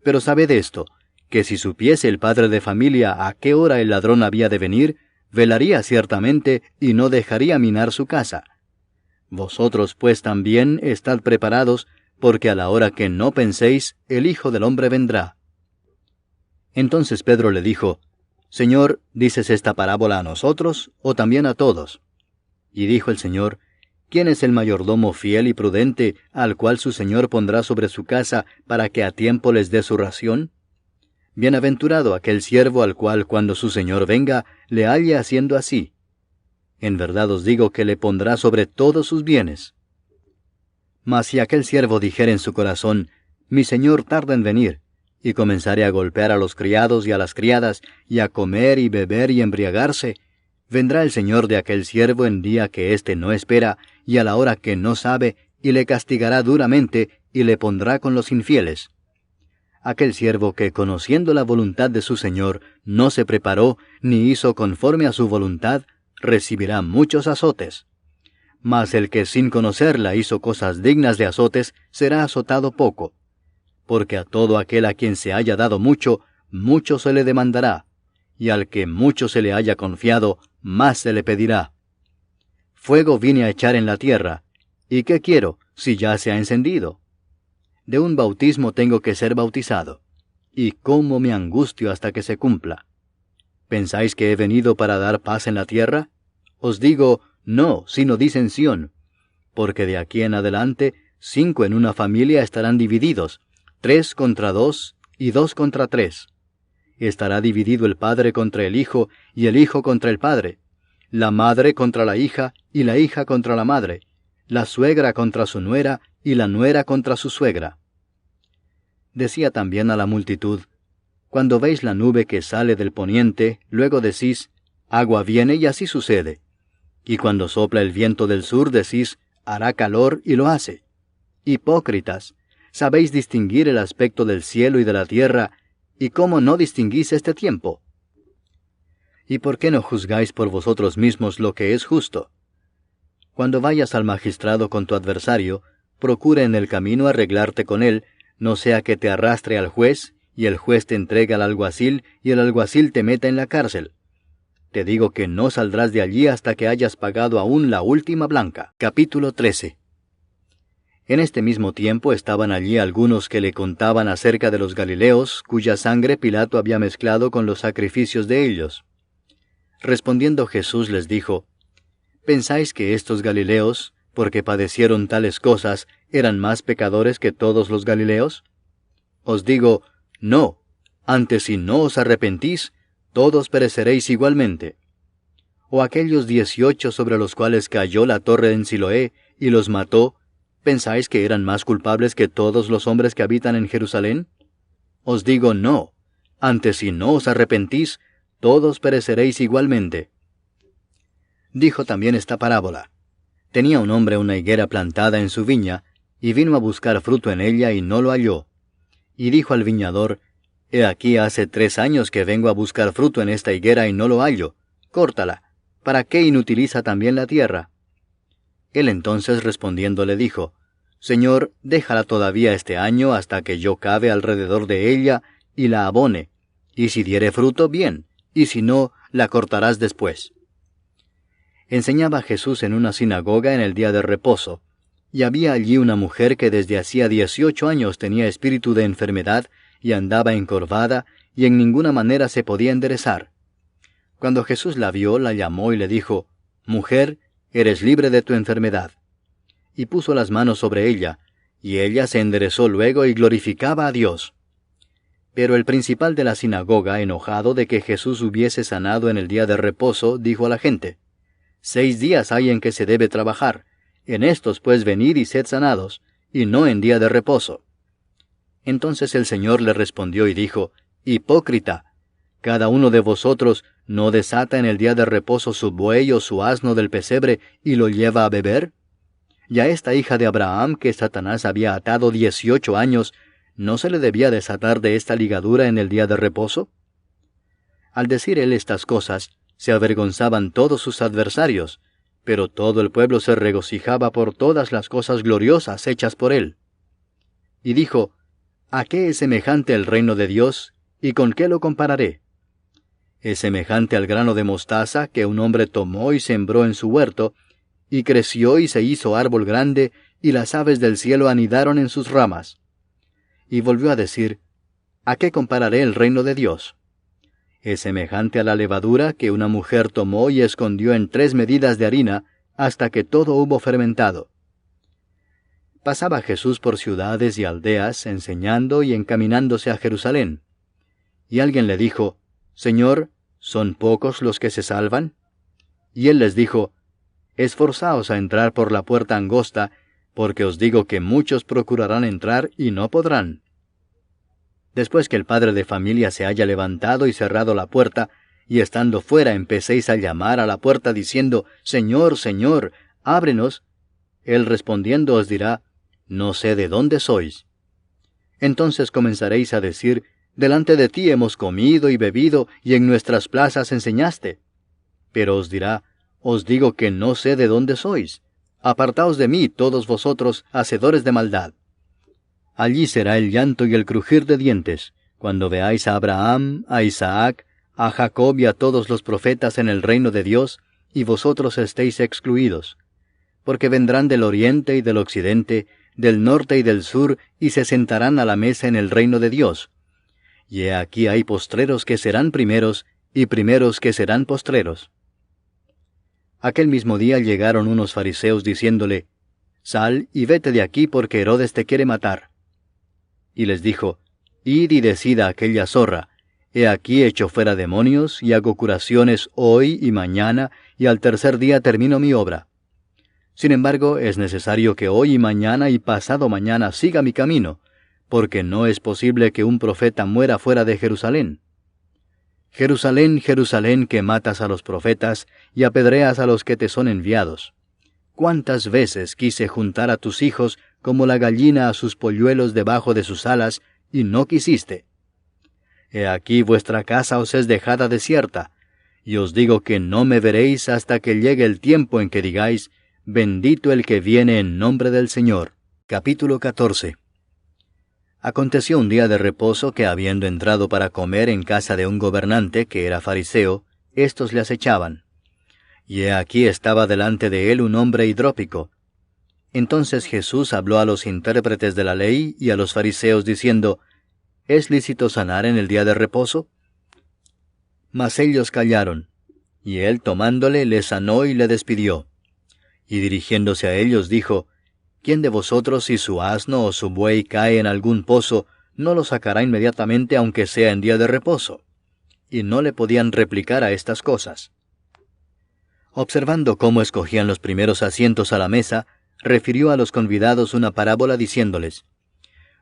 Pero sabed esto, que si supiese el padre de familia a qué hora el ladrón había de venir, velaría ciertamente y no dejaría minar su casa. Vosotros pues también estad preparados, porque a la hora que no penséis, el Hijo del Hombre vendrá. Entonces Pedro le dijo: Señor, ¿dices esta parábola a nosotros, o también a todos? Y dijo el Señor: ¿Quién es el mayordomo fiel y prudente, al cual su señor pondrá sobre su casa, para que a tiempo les dé su ración? Bienaventurado aquel siervo al cual cuando su señor venga, le halle haciendo así. En verdad os digo que le pondrá sobre todos sus bienes. Mas si aquel siervo dijere en su corazón, mi señor tarda en venir, y comenzare a golpear a los criados y a las criadas, y a comer y beber y embriagarse, vendrá el señor de aquel siervo en día que éste no espera, y a la hora que no sabe, y le castigará duramente, y le pondrá con los infieles. Aquel siervo que, conociendo la voluntad de su señor, no se preparó, ni hizo conforme a su voluntad, recibirá muchos azotes. Mas el que sin conocerla hizo cosas dignas de azotes, será azotado poco. Porque a todo aquel a quien se haya dado mucho, mucho se le demandará, y al que mucho se le haya confiado, más se le pedirá. Fuego vine a echar en la tierra, ¿y qué quiero, si ya se ha encendido? De un bautismo tengo que ser bautizado, y cómo me angustio hasta que se cumpla. ¿Pensáis que he venido para dar paz en la tierra? Os digo, no, sino disensión, porque de aquí en adelante 5 en una familia estarán divididos, 3 contra 2 y 2 contra 3. Estará dividido el padre contra el hijo y el hijo contra el padre, la madre contra la hija y la hija contra la madre, la suegra contra su nuera y la nuera contra su suegra. Decía también a la multitud, cuando veis la nube que sale del poniente, luego decís, agua viene y así sucede. Y cuando sopla el viento del sur decís, hará calor y lo hace. Hipócritas, sabéis distinguir el aspecto del cielo y de la tierra, ¿y cómo no distinguís este tiempo? ¿Y por qué no juzgáis por vosotros mismos lo que es justo? Cuando vayas al magistrado con tu adversario, procura en el camino arreglarte con él, no sea que te arrastre al juez, y el juez te entregue al alguacil, y el alguacil te meta en la cárcel. Te digo que no saldrás de allí hasta que hayas pagado aún la última blanca. Capítulo 13. En este mismo tiempo estaban allí algunos que le contaban acerca de los Galileos, cuya sangre Pilato había mezclado con los sacrificios de ellos. Respondiendo Jesús les dijo, ¿pensáis que estos Galileos, porque padecieron tales cosas, eran más pecadores que todos los Galileos? Os digo, no, antes si no os arrepentís, todos pereceréis igualmente. ¿O aquellos 18 sobre los cuales cayó la torre en Siloé y los mató, pensáis que eran más culpables que todos los hombres que habitan en Jerusalén? Os digo no, antes si no os arrepentís, todos pereceréis igualmente. Dijo también esta parábola. Tenía un hombre una higuera plantada en su viña, y vino a buscar fruto en ella y no lo halló. Y dijo al viñador, He aquí hace 3 años que vengo a buscar fruto en esta higuera y no lo hallo. Córtala. ¿Para qué inutiliza también la tierra? Él entonces respondiendo le dijo, Señor, déjala todavía este año hasta que yo cave alrededor de ella y la abone, y si diere fruto, bien, y si no, la cortarás después. Enseñaba Jesús en una sinagoga en el día de reposo, y había allí una mujer que desde hacía 18 años tenía espíritu de enfermedad, y andaba encorvada, y en ninguna manera se podía enderezar. Cuando Jesús la vio, la llamó y le dijo, Mujer, eres libre de tu enfermedad. Y puso las manos sobre ella, y ella se enderezó luego y glorificaba a Dios. Pero el principal de la sinagoga, enojado de que Jesús hubiese sanado en el día de reposo, dijo a la gente, 6 días hay en que se debe trabajar, en estos pues venid y sed sanados, y no en día de reposo. Entonces el Señor le respondió y dijo, Hipócrita, cada uno de vosotros no desata en el día de reposo su buey o su asno del pesebre y lo lleva a beber. Y a esta hija de Abraham que Satanás había atado 18 años, ¿no se le debía desatar de esta ligadura en el día de reposo? Al decir él estas cosas, se avergonzaban todos sus adversarios, pero todo el pueblo se regocijaba por todas las cosas gloriosas hechas por él. Y dijo, ¿a qué es semejante el reino de Dios, y con qué lo compararé? Es semejante al grano de mostaza que un hombre tomó y sembró en su huerto, y creció y se hizo árbol grande, y las aves del cielo anidaron en sus ramas. Y volvió a decir, ¿a qué compararé el reino de Dios? Es semejante a la levadura que una mujer tomó y escondió en 3 medidas de harina, hasta que todo hubo fermentado. Pasaba Jesús por ciudades y aldeas, enseñando y encaminándose a Jerusalén. Y alguien le dijo, Señor, ¿son pocos los que se salvan? Y él les dijo, Esforzaos a entrar por la puerta angosta, porque os digo que muchos procurarán entrar y no podrán. Después que el padre de familia se haya levantado y cerrado la puerta, y estando fuera empecéis a llamar a la puerta diciendo, Señor, Señor, ábrenos, él respondiendo os dirá, No sé de dónde sois. Entonces comenzaréis a decir, Delante de ti hemos comido y bebido, y en nuestras plazas enseñaste. Pero os dirá, Os digo que no sé de dónde sois. Apartaos de mí, todos vosotros, hacedores de maldad. Allí será el llanto y el crujir de dientes, cuando veáis a Abraham, a Isaac, a Jacob y a todos los profetas en el reino de Dios, y vosotros estéis excluidos. Porque vendrán del oriente y del occidente, del norte y del sur, y se sentarán a la mesa en el reino de Dios. Y he aquí hay postreros que serán primeros, y primeros que serán postreros. Aquel mismo día llegaron unos fariseos diciéndole, Sal y vete de aquí porque Herodes te quiere matar. Y les dijo, Id y decid a aquella zorra, He aquí echo fuera demonios, y hago curaciones hoy y mañana, y al tercer día termino mi obra. Sin embargo, es necesario que hoy y mañana y pasado mañana siga mi camino, porque no es posible que un profeta muera fuera de Jerusalén. Jerusalén, Jerusalén, que matas a los profetas y apedreas a los que te son enviados. ¿Cuántas veces quise juntar a tus hijos como la gallina a sus polluelos debajo de sus alas, y no quisiste? He aquí vuestra casa os es dejada desierta, y os digo que no me veréis hasta que llegue el tiempo en que digáis, Bendito el que viene en nombre del Señor. Capítulo 14. Aconteció un día de reposo que, habiendo entrado para comer en casa de un gobernante que era fariseo, éstos le acechaban. Y he aquí estaba delante de él un hombre hidrópico. Entonces Jesús habló a los intérpretes de la ley y a los fariseos diciendo, ¿Es lícito sanar en el día de reposo? Mas ellos callaron, y él tomándole le sanó y le despidió. Y dirigiéndose a ellos dijo, ¿Quién de vosotros si su asno o su buey cae en algún pozo, no lo sacará inmediatamente aunque sea en día de reposo? Y no le podían replicar a estas cosas. Observando cómo escogían los primeros asientos a la mesa, refirió a los convidados una parábola diciéndoles,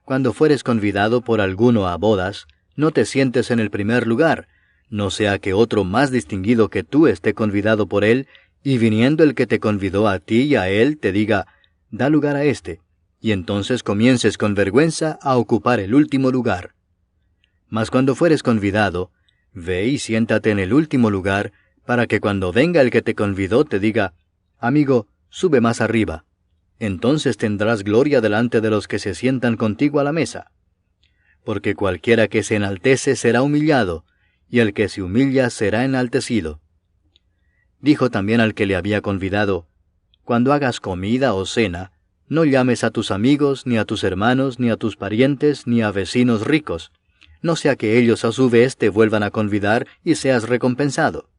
Cuando fueres convidado por alguno a bodas, no te sientes en el primer lugar, no sea que otro más distinguido que tú esté convidado por él, y viniendo el que te convidó a ti y a él, te diga, da lugar a éste, y entonces comiences con vergüenza a ocupar el último lugar. Mas cuando fueres convidado, ve y siéntate en el último lugar, para que cuando venga el que te convidó te diga, amigo, sube más arriba. Entonces tendrás gloria delante de los que se sientan contigo a la mesa. Porque cualquiera que se enaltece será humillado, y el que se humilla será enaltecido. Dijo también al que le había convidado, Cuando hagas comida o cena, no llames a tus amigos, ni a tus hermanos, ni a tus parientes, ni a vecinos ricos, no sea que ellos a su vez te vuelvan a convidar y seas recompensado.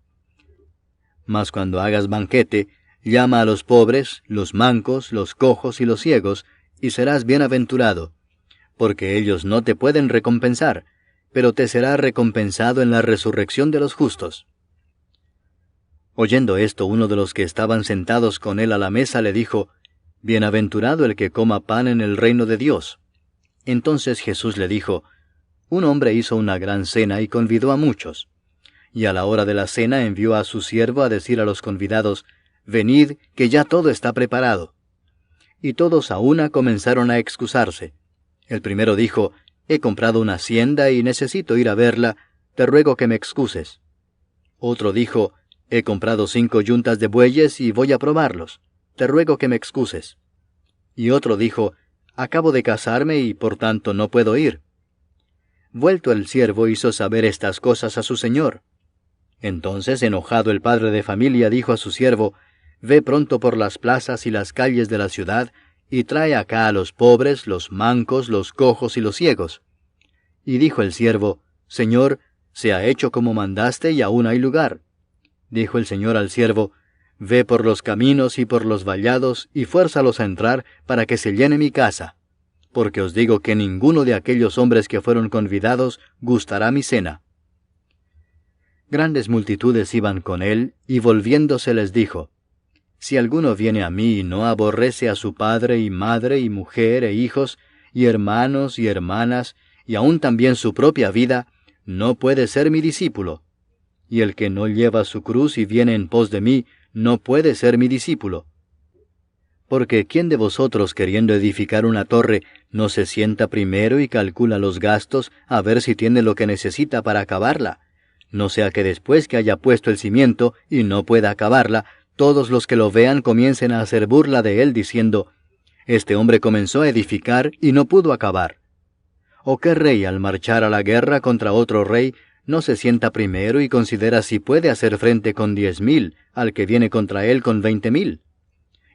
Mas cuando hagas banquete, llama a los pobres, los mancos, los cojos y los ciegos, y serás bienaventurado, porque ellos no te pueden recompensar, pero te será recompensado en la resurrección de los justos. Oyendo esto, uno de los que estaban sentados con él a la mesa le dijo, Bienaventurado el que coma pan en el reino de Dios. Entonces Jesús le dijo, Un hombre hizo una gran cena y convidó a muchos. Y a la hora de la cena envió a su siervo a decir a los convidados, Venid, que ya todo está preparado. Y todos a una comenzaron a excusarse. El primero dijo, He comprado una hacienda y necesito ir a verla, te ruego que me excuses. Otro dijo, He comprado 5 yuntas de bueyes y voy a probarlos, te ruego que me excuses. Y otro dijo, Acabo de casarme y por tanto no puedo ir. Vuelto el siervo hizo saber estas cosas a su señor. Entonces, enojado el padre de familia dijo a su siervo, Ve pronto por las plazas y las calles de la ciudad, y trae acá a los pobres, los mancos, los cojos y los ciegos. Y dijo el siervo, Señor, se ha hecho como mandaste y aún hay lugar. Dijo el Señor al siervo, Ve por los caminos y por los vallados, y fuérzalos a entrar, para que se llene mi casa. porque os digo que ninguno de aquellos hombres que fueron convidados gustará mi cena. Grandes multitudes iban con él, y volviéndose les dijo, Si alguno viene a mí y no aborrece a su padre y madre y mujer e hijos, y hermanos y hermanas, y aun también su propia vida, no puede ser mi discípulo. Y el que no lleva su cruz y viene en pos de mí, no puede ser mi discípulo. Porque ¿quién de vosotros, queriendo edificar una torre, no se sienta primero y calcula los gastos a ver si tiene lo que necesita para acabarla? No sea que después que haya puesto el cimiento y no pueda acabarla, todos los que lo vean comiencen a hacer burla de él, diciendo, Este hombre comenzó a edificar y no pudo acabar. ¿O qué rey al marchar a la guerra contra otro rey no se sienta primero y considera si puede hacer frente con 10,000 al que viene contra él con 20,000?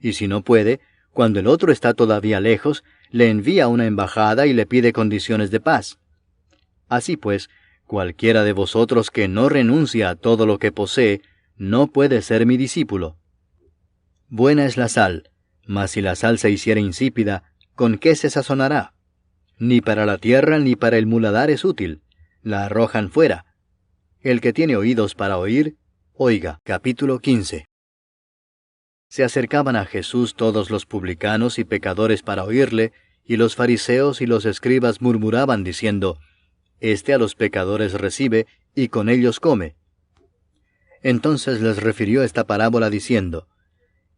Y si no puede, cuando el otro está todavía lejos, le envía una embajada y le pide condiciones de paz. Así pues, cualquiera de vosotros que no renuncia a todo lo que posee, no puede ser mi discípulo. Buena es la sal, mas si la sal se hiciera insípida, ¿con qué se sazonará? Ni para la tierra ni para el muladar es útil, la arrojan fuera. El que tiene oídos para oír, oiga. Capítulo 15. Se acercaban a Jesús todos los publicanos y pecadores para oírle, y los fariseos y los escribas murmuraban diciendo, Este a los pecadores recibe, y con ellos come. Entonces les refirió esta parábola diciendo,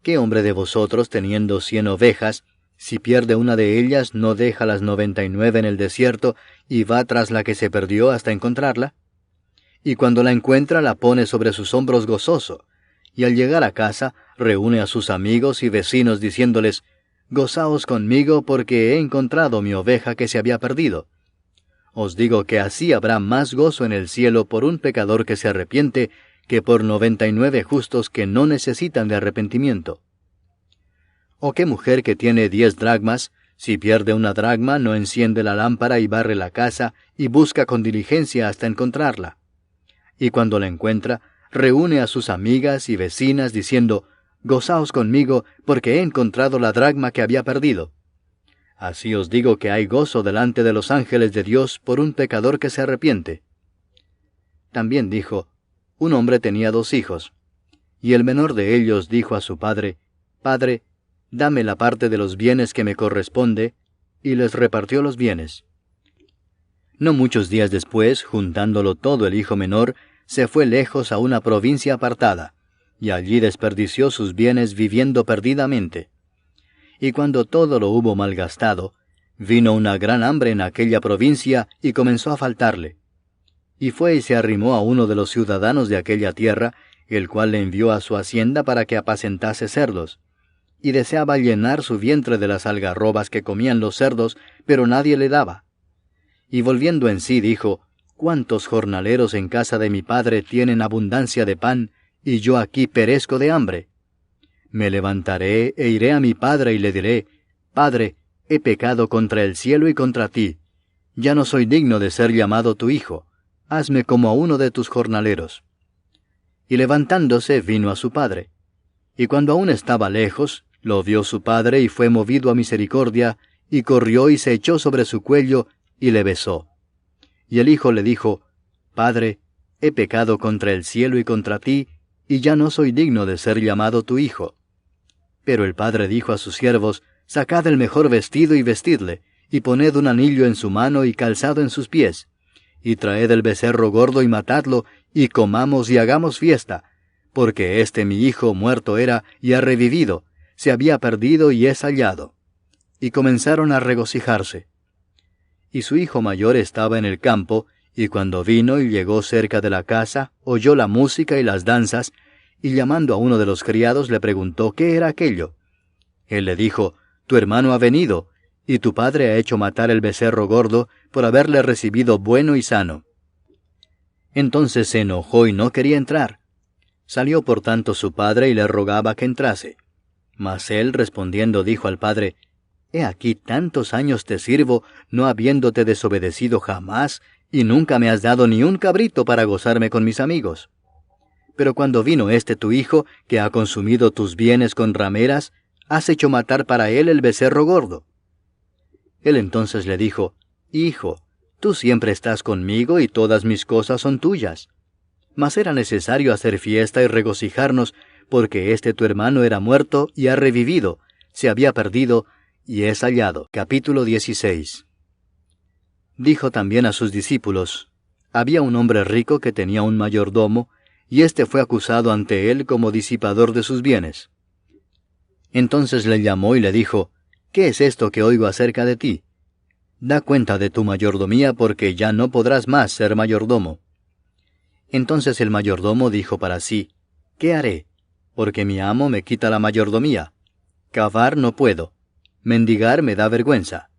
¿Qué hombre de vosotros, teniendo 100 ovejas, si pierde una de ellas, no deja las 99 en el desierto, y va tras la que se perdió hasta encontrarla? Y cuando la encuentra, la pone sobre sus hombros gozoso, y al llegar a casa, reúne a sus amigos y vecinos diciéndoles, Gozaos conmigo porque he encontrado mi oveja que se había perdido. Os digo que así habrá más gozo en el cielo por un pecador que se arrepiente, que por 99 justos que no necesitan de arrepentimiento. ¿O qué mujer que tiene 10 dracmas, si pierde una dracma, no enciende la lámpara y barre la casa, y busca con diligencia hasta encontrarla? Y cuando la encuentra, reúne a sus amigas y vecinas diciendo, Gozaos conmigo, porque he encontrado la dracma que había perdido. Así os digo que hay gozo delante de los ángeles de Dios por un pecador que se arrepiente. También dijo, un hombre tenía 2 hijos, y el menor de ellos dijo a su padre, Padre, dame la parte de los bienes que me corresponde, y les repartió los bienes. No muchos días después, juntándolo todo el hijo menor, se fue lejos a una provincia apartada, y allí desperdició sus bienes viviendo perdidamente. Y cuando todo lo hubo malgastado, vino una gran hambre en aquella provincia y comenzó a faltarle. Y fue y se arrimó a uno de los ciudadanos de aquella tierra, el cual le envió a su hacienda para que apacentase cerdos. Y deseaba llenar su vientre de las algarrobas que comían los cerdos, pero nadie le daba. Y volviendo en sí dijo, ¿Cuántos jornaleros en casa de mi padre tienen abundancia de pan, y yo aquí perezco de hambre? Me levantaré e iré a mi padre y le diré, Padre, he pecado contra el cielo y contra ti. Ya no soy digno de ser llamado tu hijo. Hazme como a uno de tus jornaleros. Y levantándose vino a su padre. Y cuando aún estaba lejos, lo vio su padre y fue movido a misericordia, y corrió y se echó sobre su cuello y le besó. Y el hijo le dijo, Padre, he pecado contra el cielo y contra ti, y ya no soy digno de ser llamado tu hijo. Pero el padre dijo a sus siervos, Sacad el mejor vestido y vestidle, y poned un anillo en su mano y calzado en sus pies, y traed el becerro gordo y matadlo, y comamos y hagamos fiesta, porque mi hijo muerto era y ha revivido, se había perdido y es hallado. Y comenzaron a regocijarse. Y su hijo mayor estaba en el campo, y cuando vino y llegó cerca de la casa, oyó la música y las danzas, y llamando a uno de los criados le preguntó qué era aquello. Él le dijo, Tu hermano ha venido, y tu padre ha hecho matar el becerro gordo por haberle recibido bueno y sano. Entonces se enojó y no quería entrar. Salió por tanto su padre y le rogaba que entrase. Mas él respondiendo dijo al padre, He aquí tantos años te sirvo, no habiéndote desobedecido jamás, y nunca me has dado ni un cabrito para gozarme con mis amigos. Pero cuando vino tu hijo, que ha consumido tus bienes con rameras, has hecho matar para él el becerro gordo. Él entonces le dijo, Hijo, tú siempre estás conmigo y todas mis cosas son tuyas. Mas era necesario hacer fiesta y regocijarnos, porque este tu hermano era muerto y ha revivido, se había perdido y es hallado. Capítulo 16. Dijo también a sus discípulos, había un hombre rico que tenía un mayordomo, y éste fue acusado ante él como disipador de sus bienes. Entonces le llamó y le dijo, ¿qué es esto que oigo acerca de ti? Da cuenta de tu mayordomía, porque ya no podrás más ser mayordomo. Entonces el mayordomo dijo para sí, ¿qué haré? Porque mi amo me quita la mayordomía. Cavar no puedo. Mendigar me da vergüenza.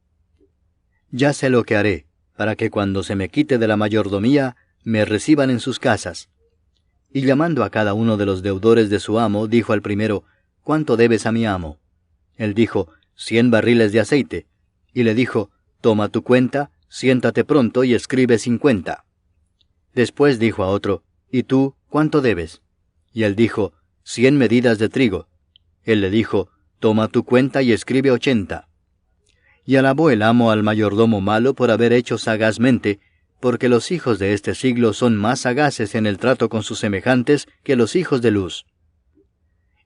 Ya sé lo que haré, para que cuando se me quite de la mayordomía, me reciban en sus casas. Y llamando a cada uno de los deudores de su amo, dijo al primero, ¿cuánto debes a mi amo? Él dijo, 100 barriles de aceite. Y le dijo, toma tu cuenta, siéntate pronto y escribe 50. Después dijo a otro, ¿y tú cuánto debes? Y él dijo, 100 medidas de trigo. Él le dijo, toma tu cuenta y escribe 80. Y alabó el amo al mayordomo malo por haber hecho sagazmente, porque los hijos de este siglo son más sagaces en el trato con sus semejantes que los hijos de luz.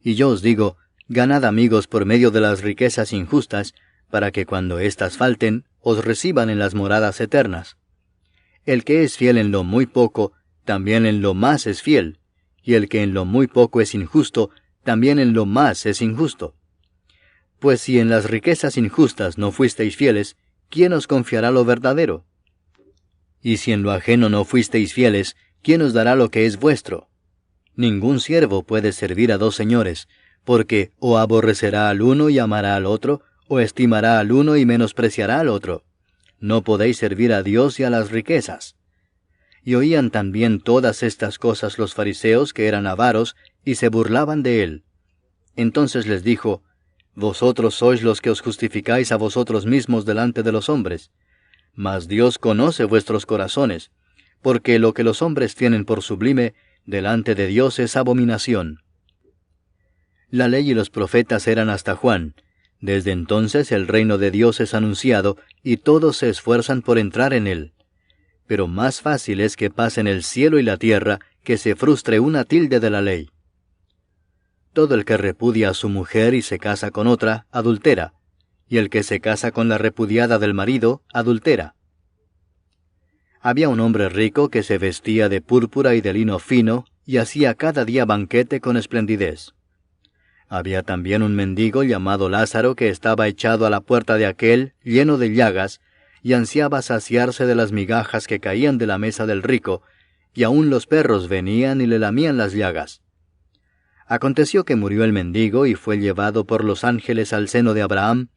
Y yo os digo, ganad amigos por medio de las riquezas injustas, para que cuando éstas falten, os reciban en las moradas eternas. El que es fiel en lo muy poco, también en lo más es fiel, y el que en lo muy poco es injusto, también en lo más es injusto. Pues si en las riquezas injustas no fuisteis fieles, ¿quién os confiará lo verdadero? Y si en lo ajeno no fuisteis fieles, ¿quién os dará lo que es vuestro? Ningún siervo puede servir a dos señores, porque o aborrecerá al uno y amará al otro, o estimará al uno y menospreciará al otro. No podéis servir a Dios y a las riquezas. Y oían también todas estas cosas los fariseos que eran avaros, y se burlaban de él. Entonces les dijo, vosotros sois los que os justificáis a vosotros mismos delante de los hombres. Mas Dios conoce vuestros corazones, porque lo que los hombres tienen por sublime, delante de Dios es abominación. La ley y los profetas eran hasta Juan. Desde entonces el reino de Dios es anunciado, y todos se esfuerzan por entrar en él. Pero más fácil es que pasen el cielo y la tierra, que se frustre una tilde de la ley. Todo el que repudia a su mujer y se casa con otra, adultera, y el que se casa con la repudiada del marido, adultera. Había un hombre rico que se vestía de púrpura y de lino fino, y hacía cada día banquete con esplendidez. Había también un mendigo llamado Lázaro que estaba echado a la puerta de aquel, lleno de llagas, y ansiaba saciarse de las migajas que caían de la mesa del rico, y aun los perros venían y le lamían las llagas. Aconteció que murió el mendigo y fue llevado por los ángeles al seno de Abraham,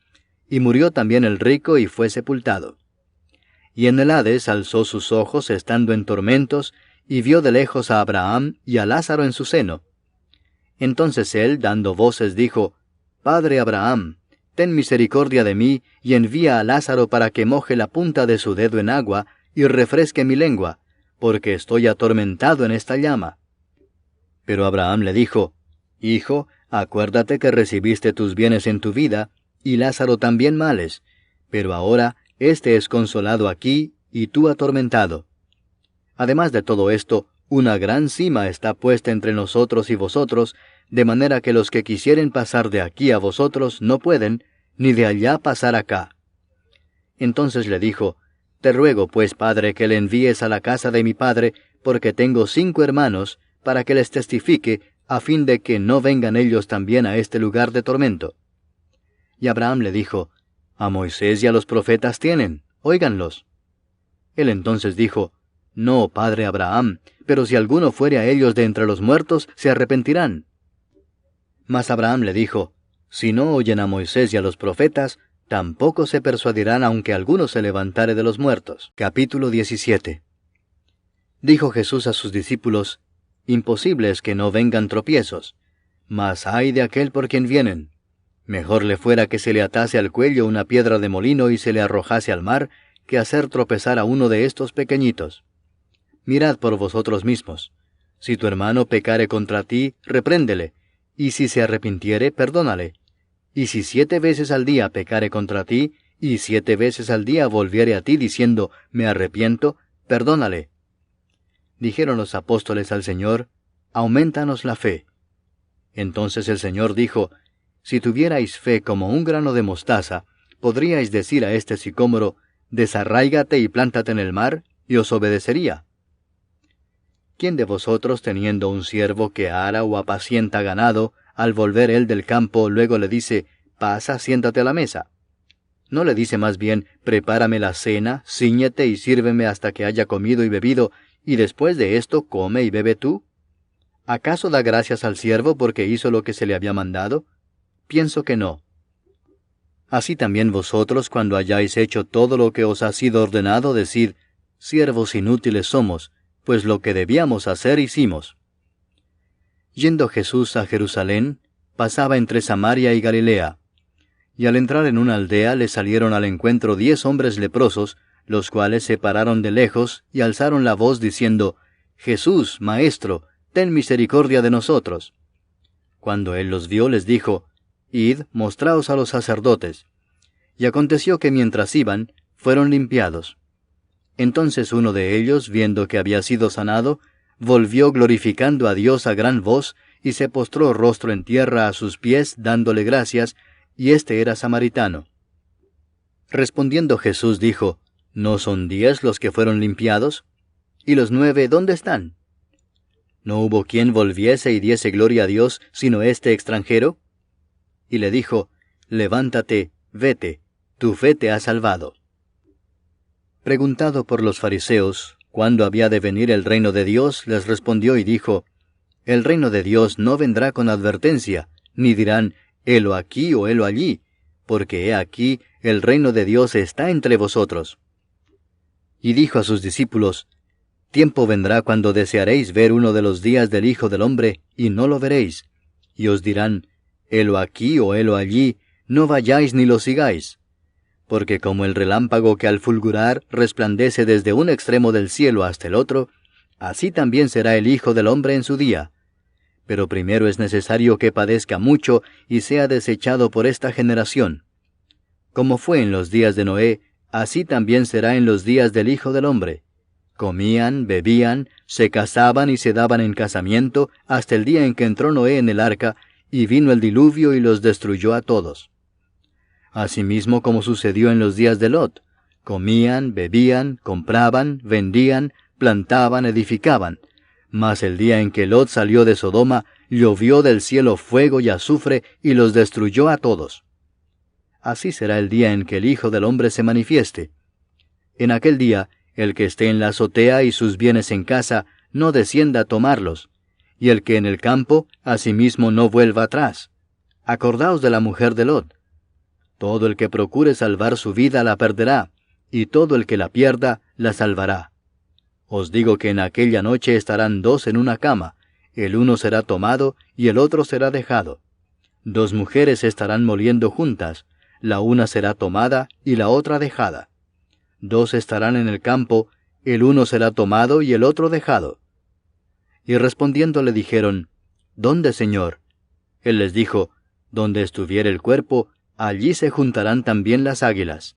y murió también el rico y fue sepultado. Y en el Hades alzó sus ojos estando en tormentos, y vio de lejos a Abraham y a Lázaro en su seno. Entonces él, dando voces, dijo, Padre Abraham, ten misericordia de mí, y envía a Lázaro para que moje la punta de su dedo en agua, y refresque mi lengua, porque estoy atormentado en esta llama. Pero Abraham le dijo, Hijo, acuérdate que recibiste tus bienes en tu vida, y Lázaro también males, pero ahora éste es consolado aquí, y tú atormentado. Además de todo esto, una gran sima está puesta entre nosotros y vosotros, de manera que los que quisieren pasar de aquí a vosotros no pueden, ni de allá pasar acá. Entonces le dijo, Te ruego pues, padre, que le envíes a la casa de mi padre, porque tengo 5 hermanos, para que les testifique, a fin de que no vengan ellos también a este lugar de tormento. Y Abraham le dijo, A Moisés y a los profetas tienen, óiganlos. Él entonces dijo, No, padre Abraham, pero si alguno fuere a ellos de entre los muertos, se arrepentirán. Mas Abraham le dijo, Si no oyen a Moisés y a los profetas, tampoco se persuadirán aunque alguno se levantare de los muertos. Capítulo 17. Dijo Jesús a sus discípulos, Imposible es que no vengan tropiezos, mas ay de aquel por quien vienen. Mejor le fuera que se le atase al cuello una piedra de molino y se le arrojase al mar, que hacer tropezar a uno de estos pequeñitos. Mirad por vosotros mismos. Si tu hermano pecare contra ti, repréndele, y si se arrepintiere, perdónale. Y si 7 veces al día pecare contra ti, y 7 veces al día volviere a ti diciendo, me arrepiento, perdónale. Dijeron los apóstoles al Señor, aumentanos la fe. Entonces el Señor dijo, si tuvierais fe como un grano de mostaza, podríais decir a este sicómoro, desarráigate y plántate en el mar, y os obedecería. ¿Quién de vosotros, teniendo un siervo que ara o apacienta ganado, al volver él del campo, luego le dice, pasa, siéntate a la mesa? ¿No le dice más bien, prepárame la cena, cíñete y sírveme hasta que haya comido y bebido, y después de esto come y bebe tú? ¿Acaso da gracias al siervo porque hizo lo que se le había mandado? Pienso que no. Así también vosotros, cuando hayáis hecho todo lo que os ha sido ordenado, decid, siervos inútiles somos, pues lo que debíamos hacer hicimos. Yendo Jesús a Jerusalén, pasaba entre Samaria y Galilea. Y al entrar en una aldea le salieron al encuentro 10 hombres leprosos, los cuales se pararon de lejos y alzaron la voz diciendo, Jesús, Maestro, ten misericordia de nosotros. Cuando él los vio, les dijo, Id, mostraos a los sacerdotes. Y aconteció que mientras iban, fueron limpiados. Entonces uno de ellos, viendo que había sido sanado, volvió glorificando a Dios a gran voz, y se postró rostro en tierra a sus pies, dándole gracias, y éste era samaritano. Respondiendo Jesús dijo, ¿no son 10 los que fueron limpiados? ¿Y los 9 dónde están? ¿No hubo quien volviese y diese gloria a Dios, sino este extranjero? Y le dijo, levántate, vete, tu fe te ha salvado. Preguntado por los fariseos, ¿cuándo había de venir el reino de Dios?, les respondió y dijo, el reino de Dios no vendrá con advertencia, ni dirán, helo aquí o helo allí, porque he aquí, el reino de Dios está entre vosotros. Y dijo a sus discípulos, tiempo vendrá cuando desearéis ver uno de los días del Hijo del Hombre, y no lo veréis, y os dirán, helo aquí o helo allí, no vayáis ni lo sigáis. Porque como el relámpago que al fulgurar resplandece desde un extremo del cielo hasta el otro, así también será el Hijo del Hombre en su día. Pero primero es necesario que padezca mucho y sea desechado por esta generación. Como fue en los días de Noé, así también será en los días del Hijo del Hombre. Comían, bebían, se casaban y se daban en casamiento hasta el día en que entró Noé en el arca, y vino el diluvio y los destruyó a todos. Asimismo como sucedió en los días de Lot, comían, bebían, compraban, vendían, plantaban, edificaban. Mas el día en que Lot salió de Sodoma, llovió del cielo fuego y azufre y los destruyó a todos. Así será el día en que el Hijo del Hombre se manifieste. En aquel día, el que esté en la azotea y sus bienes en casa, no descienda a tomarlos, y el que en el campo, asimismo no vuelva atrás. Acordaos de la mujer de Lot. Todo el que procure salvar su vida la perderá, y todo el que la pierda la salvará. Os digo que en aquella noche estarán 2 en una cama, el uno será tomado y el otro será dejado. 2 mujeres estarán moliendo juntas, la una será tomada y la otra dejada. 2 estarán en el campo, el uno será tomado y el otro dejado. Y respondiendo le dijeron, ¿dónde, Señor? Él les dijo, donde estuviere el cuerpo, allí se juntarán también las águilas.